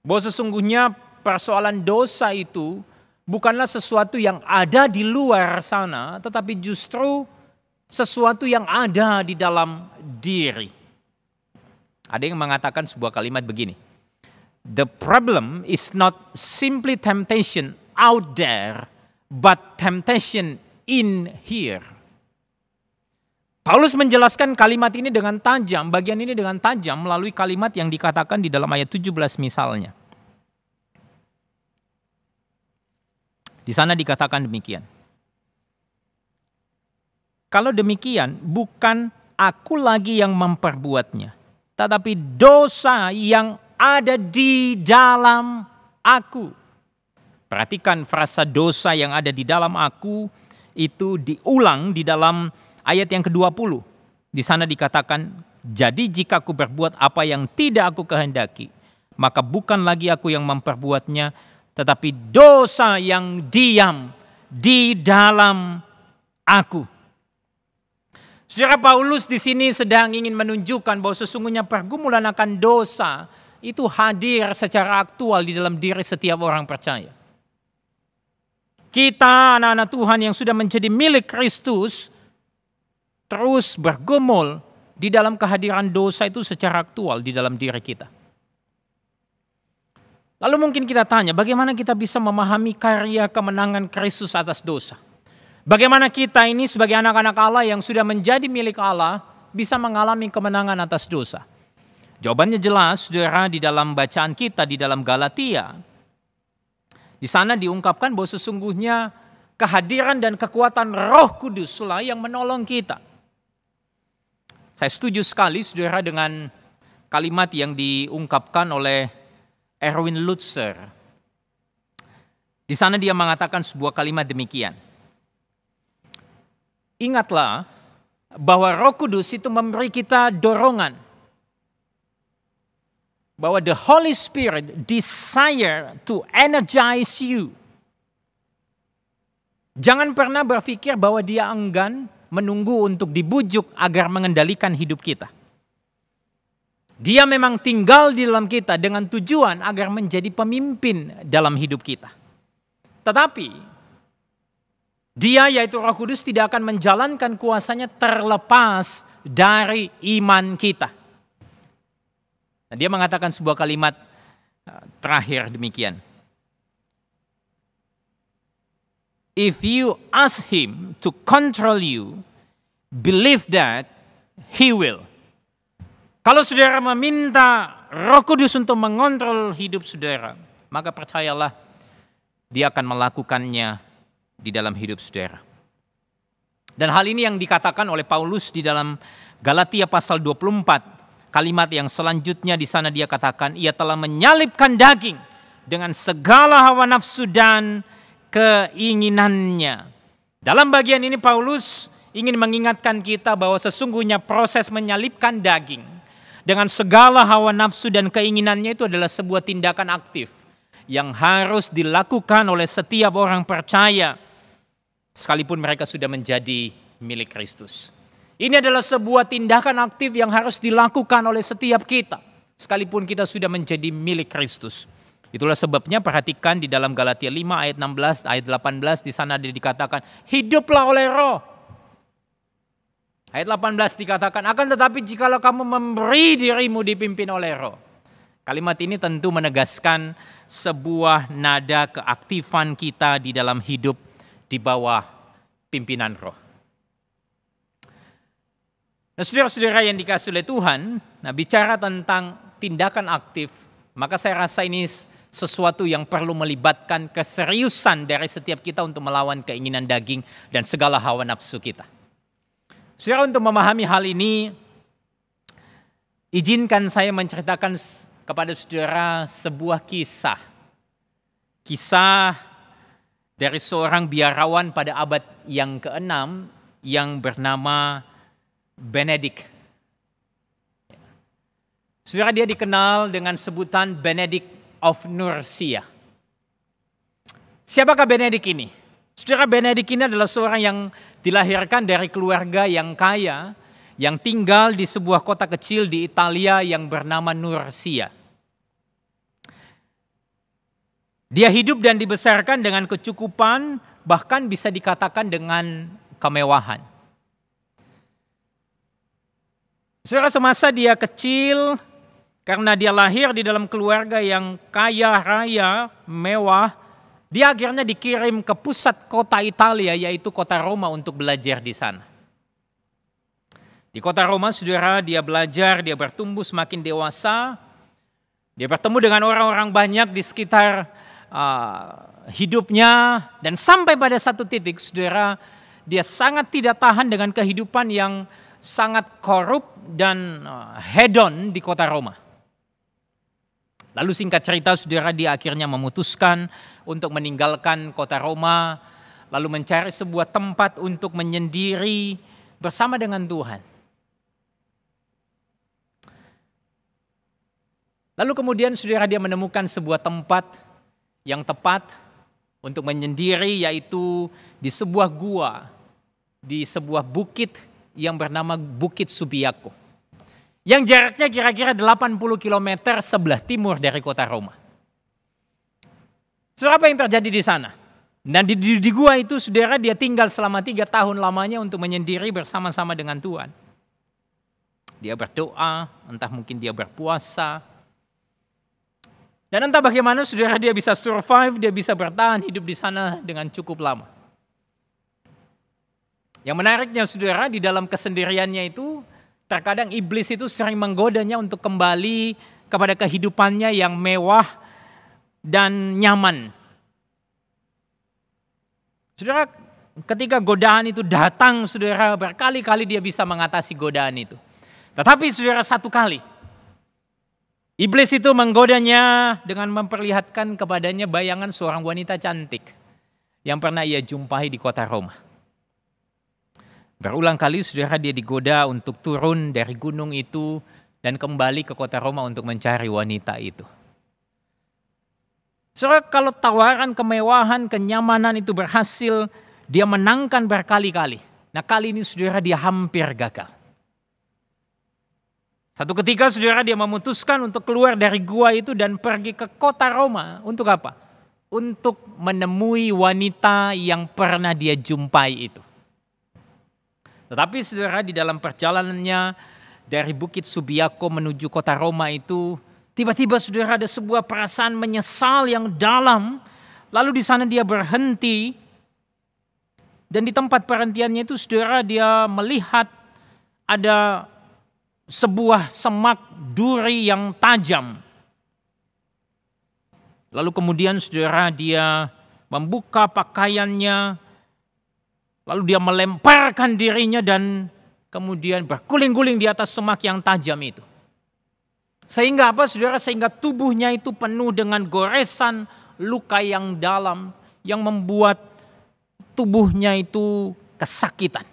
[SPEAKER 4] Bahwa sesungguhnya persoalan dosa itu bukanlah sesuatu yang ada di luar sana, tetapi justru sesuatu yang ada di dalam diri. Ada yang mengatakan sebuah kalimat begini. The problem is not simply temptation out there, but temptation in here. Paulus menjelaskan kalimat ini dengan tajam, bagian ini dengan tajam melalui kalimat yang dikatakan di dalam ayat 17 misalnya. Di sana dikatakan demikian. Kalau demikian, bukan aku lagi yang memperbuatnya, tetapi dosa yang ada di dalam aku. Perhatikan frasa dosa yang ada di dalam aku itu diulang di dalam ayat yang ke-20. Di sana dikatakan, jadi jika aku berbuat apa yang tidak aku kehendaki, maka bukan lagi aku yang memperbuatnya, tetapi dosa yang diam di dalam aku. Saudara, Paulus di sini sedang ingin menunjukkan bahwa sesungguhnya pergumulan akan dosa itu hadir secara aktual di dalam diri setiap orang percaya. Kita anak-anak Tuhan yang sudah menjadi milik Kristus terus bergumul di dalam kehadiran dosa itu secara aktual di dalam diri kita. Lalu mungkin kita tanya, bagaimana kita bisa memahami karya kemenangan Kristus atas dosa? Bagaimana kita ini sebagai anak-anak Allah yang sudah menjadi milik Allah bisa mengalami kemenangan atas dosa? Jawabannya jelas, saudara, di dalam bacaan kita di dalam Galatia. Di sana diungkapkan bahwa sesungguhnya kehadiran dan kekuatan Roh Kuduslah yang menolong kita. Saya setuju sekali, saudara, dengan kalimat yang diungkapkan oleh Erwin Lutzer. Di sana dia mengatakan sebuah kalimat demikian. Ingatlah bahwa Roh Kudus itu memberi kita dorongan. Bahwa the Holy Spirit desire to energize you. Jangan pernah berpikir bahwa dia enggan menunggu untuk dibujuk agar mengendalikan hidup kita. Dia memang tinggal di dalam kita dengan tujuan agar menjadi pemimpin dalam hidup kita. Tetapi dia, yaitu Roh Kudus, tidak akan menjalankan kuasanya terlepas dari iman kita. Nah, dia mengatakan sebuah kalimat terakhir demikian. If you ask him to control you, believe that he will. Kalau saudara meminta Roh Kudus untuk mengontrol hidup saudara, maka percayalah dia akan melakukannya di dalam hidup saudara. Dan hal ini yang dikatakan oleh Paulus di dalam Galatia pasal 24. Kalimat yang selanjutnya di sana dia katakan, ia telah menyalibkan daging dengan segala hawa nafsu dan keinginannya. Dalam bagian ini Paulus ingin mengingatkan kita bahwa sesungguhnya proses menyalibkan daging dengan segala hawa nafsu dan keinginannya itu adalah sebuah tindakan aktif yang harus dilakukan oleh setiap orang percaya sekalipun mereka sudah menjadi milik Kristus. Ini adalah sebuah tindakan aktif yang harus dilakukan oleh setiap kita sekalipun kita sudah menjadi milik Kristus. Itulah sebabnya perhatikan di dalam Galatia 5 ayat 16, ayat 18 di sana dikatakan hiduplah oleh Roh. Ayat 18 dikatakan akan tetapi jikalau kamu memberi dirimu dipimpin oleh Roh. Kalimat ini tentu menegaskan sebuah nada keaktifan kita di dalam hidup di bawah pimpinan Roh. Nah, saudara-saudara yang dikasihi oleh Tuhan, nah bicara tentang tindakan aktif, maka saya rasa ini sesuatu yang perlu melibatkan keseriusan dari setiap kita untuk melawan keinginan daging dan segala hawa nafsu kita. Saudara, untuk memahami hal ini, izinkan saya menceritakan kepada saudara sebuah kisah. Kisah dari seorang biarawan pada abad yang ke-6 yang bernama Benedict. Saudara, dia dikenal dengan sebutan Benedict of Nursia. Siapakah Benedict ini? Saudara, Benedict ini adalah seorang yang dilahirkan dari keluarga yang kaya, yang tinggal di sebuah kota kecil di Italia yang bernama Nursia. Dia hidup dan dibesarkan dengan kecukupan, bahkan bisa dikatakan dengan kemewahan. Saudara, semasa dia kecil, Karena dia lahir di dalam keluarga yang kaya raya, mewah, dia akhirnya dikirim ke pusat kota Italia, yaitu kota Roma, untuk belajar di sana. Di kota Roma, saudara, dia belajar, dia bertumbuh semakin dewasa. Dia bertemu dengan orang-orang banyak di sekitar hidupnya. Dan sampai pada satu titik, saudara, dia sangat tidak tahan dengan kehidupan yang sangat korup dan hedon di kota Roma. Lalu singkat cerita, saudara, dia akhirnya memutuskan untuk meninggalkan kota Roma, lalu mencari sebuah tempat untuk menyendiri bersama dengan Tuhan. Lalu kemudian, saudara, dia menemukan sebuah tempat yang tepat untuk menyendiri, yaitu di sebuah gua, di sebuah bukit yang bernama Bukit Subiaco. Yang jaraknya kira-kira 80 km sebelah timur dari kota Roma. Saudara, apa yang terjadi di sana? Dan di gua itu, saudara, dia tinggal selama 3 tahun lamanya untuk menyendiri bersama-sama dengan Tuhan. Dia berdoa, entah mungkin dia berpuasa. Dan entah bagaimana, saudara, dia bisa survive, dia bisa bertahan hidup di sana dengan cukup lama. Yang menariknya, saudara, di dalam kesendiriannya itu, terkadang iblis itu sering menggodanya untuk kembali kepada kehidupannya yang mewah dan nyaman. Saudara, ketika godaan itu datang, saudara, berkali-kali dia bisa mengatasi godaan itu. Tetapi saudara, satu kali, iblis itu menggodanya dengan memperlihatkan kepadanya bayangan seorang wanita cantik yang pernah ia jumpai di kota Roma. Berulang kali, saudara, dia digoda untuk turun dari gunung itu dan kembali ke kota Roma untuk mencari wanita itu. Saudara, kalau tawaran kemewahan, kenyamanan itu berhasil, dia menangkan berkali-kali. Nah, kali ini, saudara, dia hampir gagal. Satu ketika, saudara, dia memutuskan untuk keluar dari gua itu dan pergi ke kota Roma. Untuk apa? Untuk menemui wanita yang pernah dia jumpai itu. Tetapi, saudara, di dalam perjalanannya dari Bukit Subiaco menuju kota Roma itu, tiba-tiba, saudara, ada sebuah perasaan menyesal yang dalam. Lalu di sana dia berhenti. Dan di tempat perhentiannya itu, saudara, dia melihat ada sebuah semak duri yang tajam. Lalu kemudian, saudara, dia membuka pakaiannya. Lalu dia melemparkan dirinya dan kemudian berguling-guling di atas semak yang tajam itu. Sehingga apa, saudara? Sehingga tubuhnya itu penuh dengan goresan, luka yang dalam yang membuat tubuhnya itu kesakitan.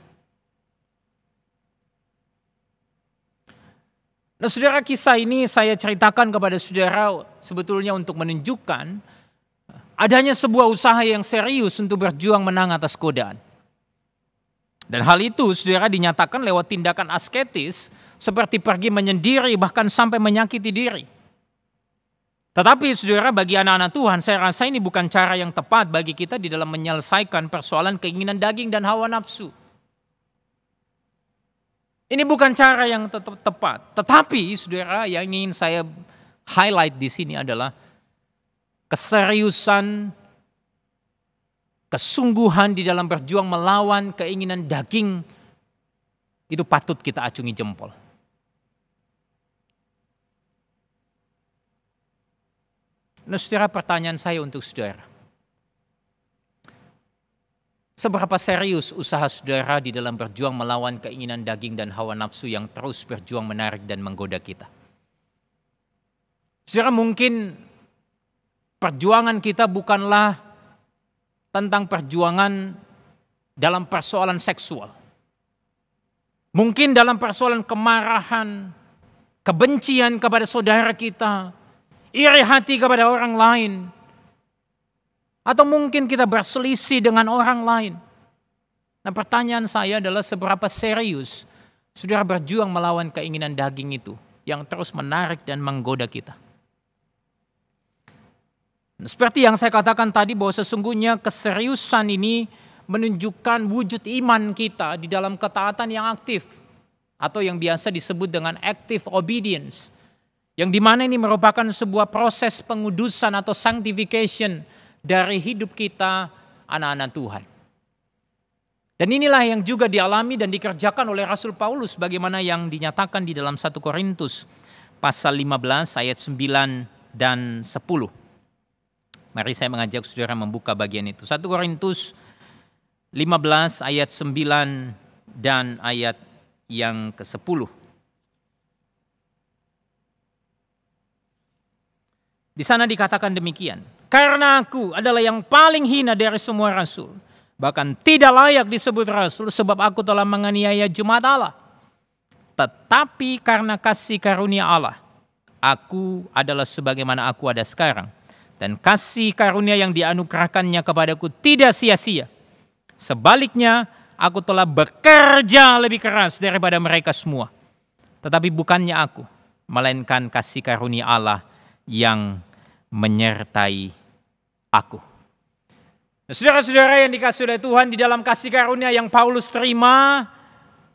[SPEAKER 4] Nah, saudara, kisah ini saya ceritakan kepada saudara sebetulnya untuk menunjukkan adanya sebuah usaha yang serius untuk berjuang menang atas godaan. Dan hal itu, saudara, dinyatakan lewat tindakan asketis seperti pergi menyendiri bahkan sampai menyakiti diri. Tetapi, saudara, bagi anak-anak Tuhan, saya rasa ini bukan cara yang tepat bagi kita di dalam menyelesaikan persoalan keinginan daging dan hawa nafsu. Ini bukan cara yang tepat. Tetapi, saudara, yang ingin saya highlight di sini adalah keseriusan, kesungguhan di dalam berjuang melawan keinginan daging itu patut kita acungi jempol. Nah, saudara, pertanyaan saya untuk saudara. Seberapa serius usaha saudara di dalam berjuang melawan keinginan daging dan hawa nafsu yang terus berjuang menarik dan menggoda kita? Saudara, mungkin perjuangan kita bukanlah tentang perjuangan dalam persoalan seksual. Mungkin dalam persoalan kemarahan, kebencian kepada saudara kita, iri hati kepada orang lain. Atau mungkin kita berselisih dengan orang lain. Nah, pertanyaan saya adalah seberapa serius saudara berjuang melawan keinginan daging itu yang terus menarik dan menggoda kita. Seperti yang saya katakan tadi bahwa sesungguhnya keseriusan ini menunjukkan wujud iman kita di dalam ketaatan yang aktif. Atau yang biasa disebut dengan active obedience. Yang dimana ini merupakan sebuah proses pengudusan atau sanctification dari hidup kita anak-anak Tuhan. Dan inilah yang juga dialami dan dikerjakan oleh Rasul Paulus bagaimana yang dinyatakan di dalam 1 Korintus pasal 15 ayat 9 dan 10. Mari saya mengajak saudara membuka bagian itu. 1 Korintus 15 ayat 9 dan ayat yang ke-10. Di sana dikatakan demikian. Karena aku adalah yang paling hina dari semua rasul. Bahkan tidak layak disebut rasul sebab aku telah menganiaya jemaat Allah. Tetapi karena kasih karunia Allah, aku adalah sebagaimana aku ada sekarang. Dan kasih karunia yang dianugerahkannya kepadaku tidak sia-sia. Sebaliknya, aku telah bekerja lebih keras daripada mereka semua. Tetapi bukannya aku, melainkan kasih karunia Allah yang menyertai aku. Nah, saudara-saudara yang dikasihi oleh Tuhan, di dalam kasih karunia yang Paulus terima,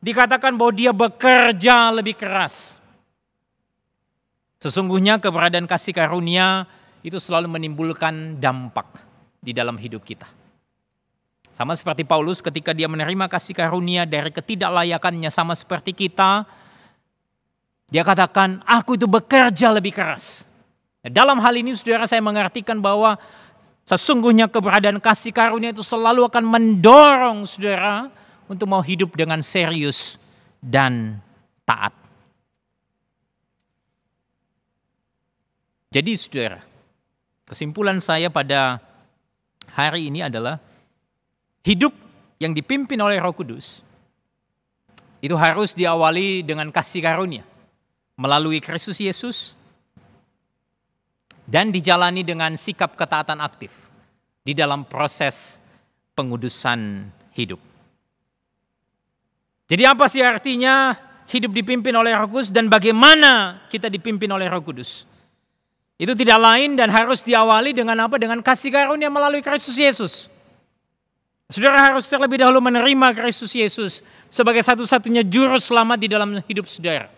[SPEAKER 4] dikatakan bahwa dia bekerja lebih keras. Sesungguhnya keberadaan kasih karunia itu selalu menimbulkan dampak di dalam hidup kita. Sama seperti Paulus ketika dia menerima kasih karunia dari ketidaklayakannya sama seperti kita, dia katakan, aku itu bekerja lebih keras. Dalam hal ini saudara saya mengartikan bahwa sesungguhnya keberadaan kasih karunia itu selalu akan mendorong saudara untuk mau hidup dengan serius dan taat. Jadi saudara, kesimpulan saya pada hari ini adalah hidup yang dipimpin oleh Roh Kudus itu harus diawali dengan kasih karunia melalui Kristus Yesus dan dijalani dengan sikap ketaatan aktif di dalam proses pengudusan hidup. Jadi apa sih artinya hidup dipimpin oleh Roh Kudus dan bagaimana kita dipimpin oleh Roh Kudus? Itu tidak lain dan harus diawali dengan apa? Dengan kasih karunia melalui Kristus Yesus. Saudara harus terlebih dahulu menerima Kristus Yesus sebagai satu-satunya juru selamat di dalam hidup saudara.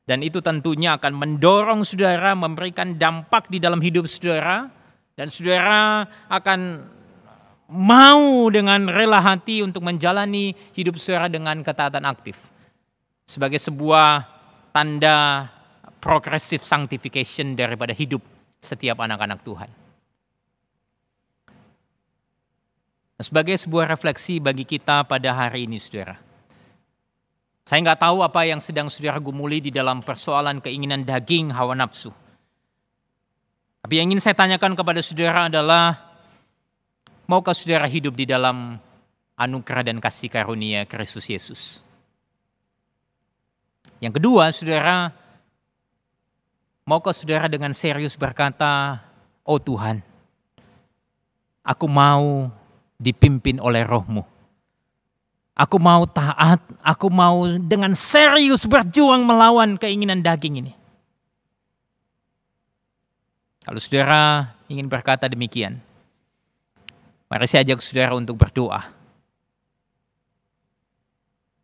[SPEAKER 4] Dan itu tentunya akan mendorong saudara memberikan dampak di dalam hidup saudara. Dan saudara akan mau dengan rela hati untuk menjalani hidup saudara dengan ketaatan aktif. Sebagai sebuah tanda progressive sanctification daripada hidup setiap anak-anak Tuhan. Sebagai sebuah refleksi bagi kita pada hari ini saudara. Saya nggak tahu apa yang sedang saudara gumuli di dalam persoalan keinginan daging hawa nafsu. Tapi yang ingin saya tanyakan kepada saudara adalah, maukah saudara hidup di dalam anugerah dan kasih karunia Kristus Yesus? Yang kedua, saudara, maukah saudara dengan serius berkata, oh Tuhan, aku mau dipimpin oleh Roh-Mu. Aku mau taat, aku mau dengan serius berjuang melawan keinginan daging ini. Kalau saudara ingin berkata demikian, mari saya ajak saudara untuk berdoa.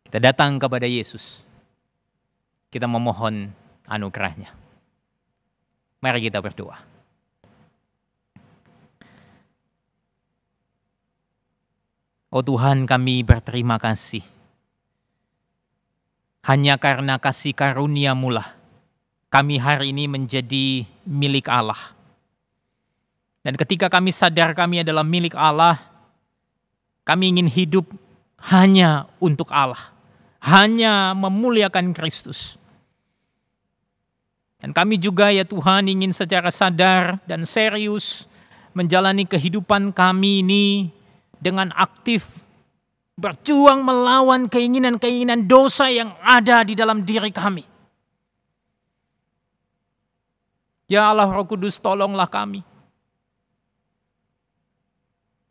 [SPEAKER 4] Kita datang kepada Yesus. Kita memohon anugerahnya. Mari kita berdoa. Oh Tuhan, kami berterima kasih. Hanya karena kasih karunia-Mu lah kami hari ini menjadi milik Allah. Dan ketika kami sadar kami adalah milik Allah, kami ingin hidup hanya untuk Allah. Hanya memuliakan Kristus. Dan kami juga ya Tuhan ingin secara sadar dan serius menjalani kehidupan kami ini dengan aktif berjuang melawan keinginan-keinginan dosa yang ada di dalam diri kami. Ya Allah Roh Kudus, tolonglah kami.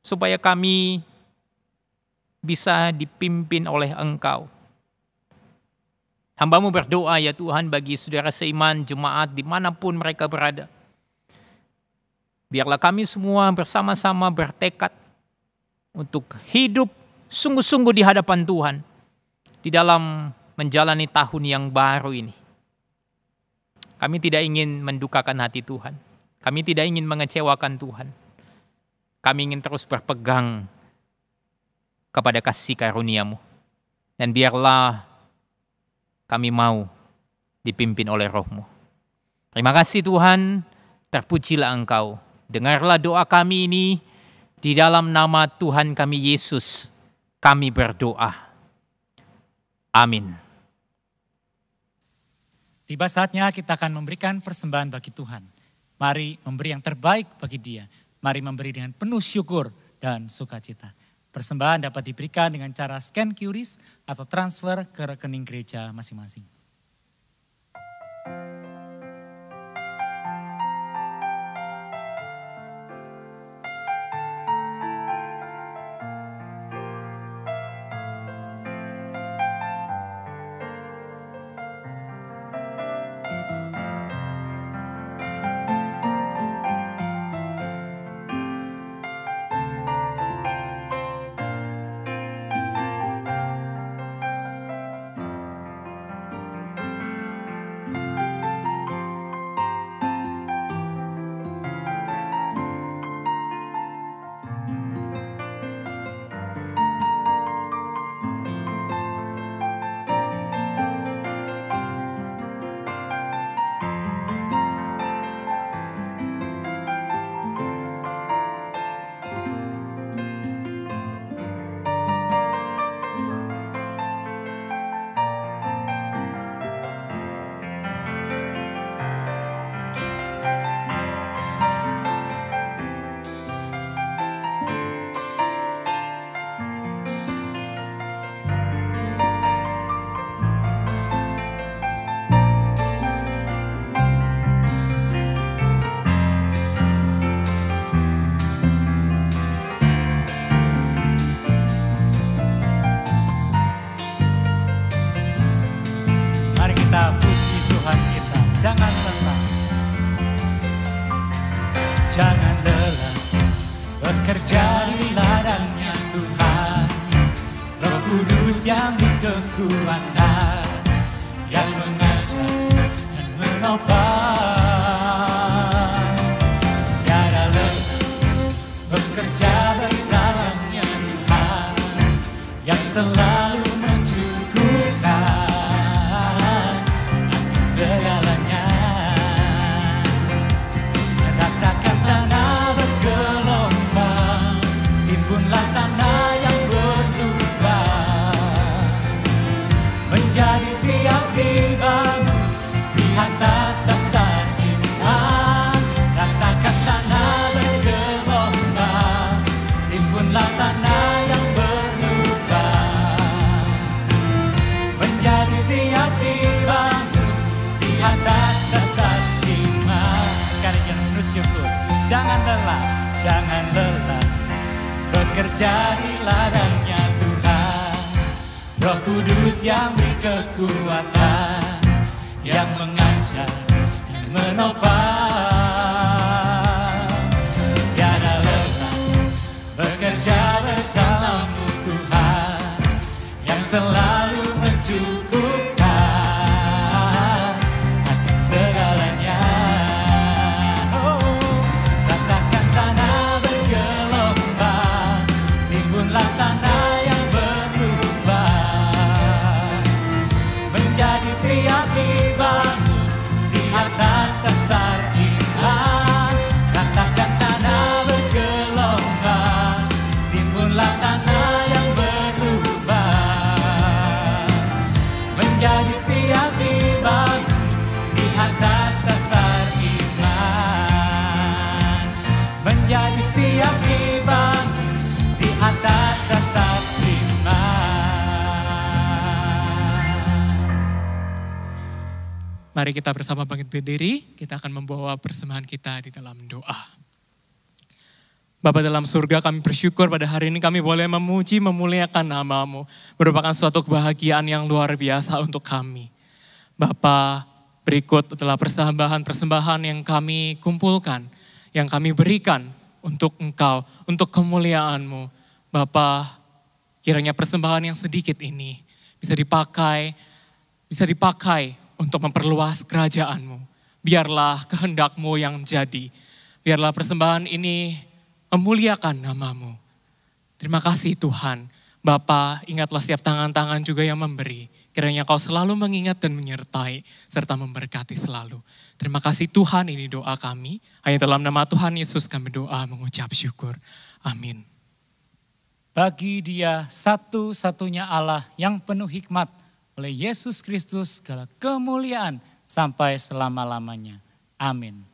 [SPEAKER 4] Supaya kami bisa dipimpin oleh Engkau. Hamba-Mu berdoa ya Tuhan bagi saudara seiman, jemaat dimanapun mereka berada. Biarlah kami semua bersama-sama bertekad untuk hidup sungguh-sungguh di hadapan Tuhan di dalam menjalani tahun yang baru ini. Kami tidak ingin mendukakan hati Tuhan. Kami tidak ingin mengecewakan Tuhan. Kami ingin terus berpegang kepada kasih karunia-Mu. Dan biarlah kami mau dipimpin oleh Roh-Mu. Terima kasih Tuhan, terpujilah Engkau. Dengarlah doa kami ini, di dalam nama Tuhan kami Yesus, kami berdoa. Amin.
[SPEAKER 2] Tiba saatnya kita akan memberikan persembahan bagi Tuhan. Mari memberi yang terbaik bagi Dia. Mari memberi dengan penuh syukur dan sukacita. Persembahan dapat diberikan dengan cara scan QRIS atau transfer ke rekening gereja masing-masing. Jangan lelah bekerja di ladangnya Tuhan. Roh Kudus yang beri kekuatan, yang mengajar dan menopang. Tiada lelah bekerja bersamanya Tuhan, yang selalu mencukupkan akan segalanya. Ratakan tanah bergelombang, timbunlah tanah yang berlubang, menjadi siap dibangun di atas dasar iman. Ratakan tanah bergelombang, timbunlah tanah yang berlubang, menjadi siap dibangun di atas dasar iman. Sekarang jangan bersyukur, jangan lelah bekerja di ladangnya Tuhan. Roh Kudus yang beri kekuatan, yang mengajar dan menopang. Tiada lelah bekerja bersamamu Tuhan, yang selalu mencukupkan akan segalanya. Ratakan tanah bergelombang, timbunlah tanah yang berlubang, menjadi siap dibangun di atas dasar iman. Ratakan tanah bergelombang, timbunlah tanah yang berlubang, menjadi siap dibangun di atas dasar iman, menjadi siap dibangun di atas dasar iman.
[SPEAKER 3] Mari kita bersama bangkit berdiri, kita akan membawa persembahan kita di dalam doa. Bapa dalam surga, kami bersyukur pada hari ini kami boleh memuji, memuliakan nama-Mu. Merupakan suatu kebahagiaan yang luar biasa untuk kami. Bapa, berikut adalah persembahan yang kami kumpulkan, yang kami berikan untuk Engkau, untuk kemuliaan-Mu. Bapa, kiranya persembahan yang sedikit ini bisa dipakai untuk memperluas kerajaan-Mu. biarlah kehendak-Mu yang jadi. Biarlah persembahan ini memuliakan nama-Mu. Terima kasih Tuhan. Bapa, ingatlah setiap tangan-tangan juga yang memberi. Kiranya Kau selalu mengingat dan menyertai serta memberkati selalu. Terima kasih Tuhan, ini doa kami. Hanya dalam nama Tuhan Yesus kami doa mengucap syukur. Amin.
[SPEAKER 2] Bagi Dia satu-satunya Allah yang penuh hikmat, oleh Yesus Kristus segala kemuliaan sampai selama-lamanya. Amin.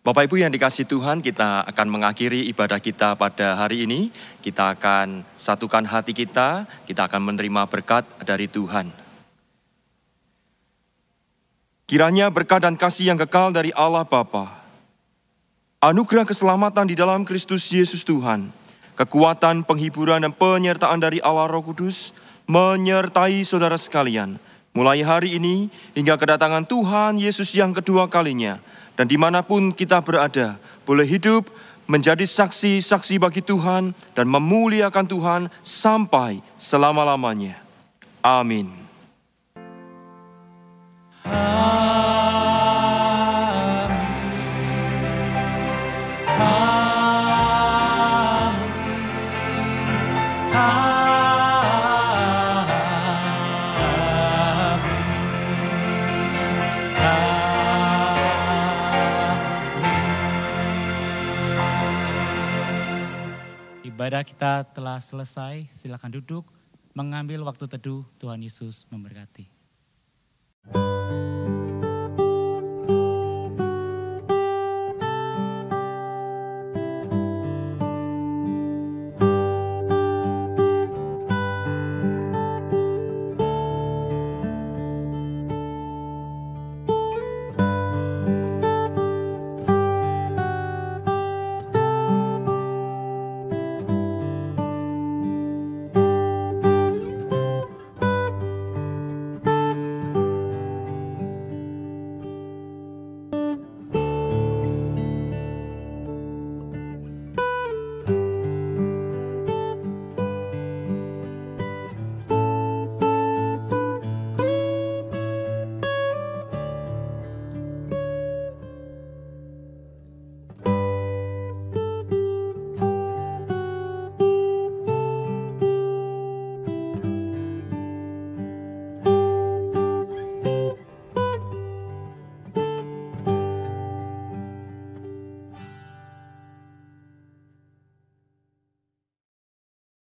[SPEAKER 5] Bapak Ibu yang dikasihi Tuhan, kita akan mengakhiri ibadah kita pada hari ini. Kita akan satukan hati kita akan menerima berkat dari Tuhan. Kiranya berkat dan kasih yang kekal dari Allah Bapa, anugerah keselamatan di dalam Kristus Yesus Tuhan, kekuatan, penghiburan dan penyertaan dari Allah Roh Kudus, menyertai saudara sekalian, mulai hari ini hingga kedatangan Tuhan Yesus yang kedua kalinya. Dan dimanapun kita berada, boleh hidup menjadi saksi-saksi bagi Tuhan dan memuliakan Tuhan sampai selama-lamanya. Amin.
[SPEAKER 2] Ibadah kita telah selesai, silakan duduk, mengambil waktu teduh. Tuhan Yesus memberkati.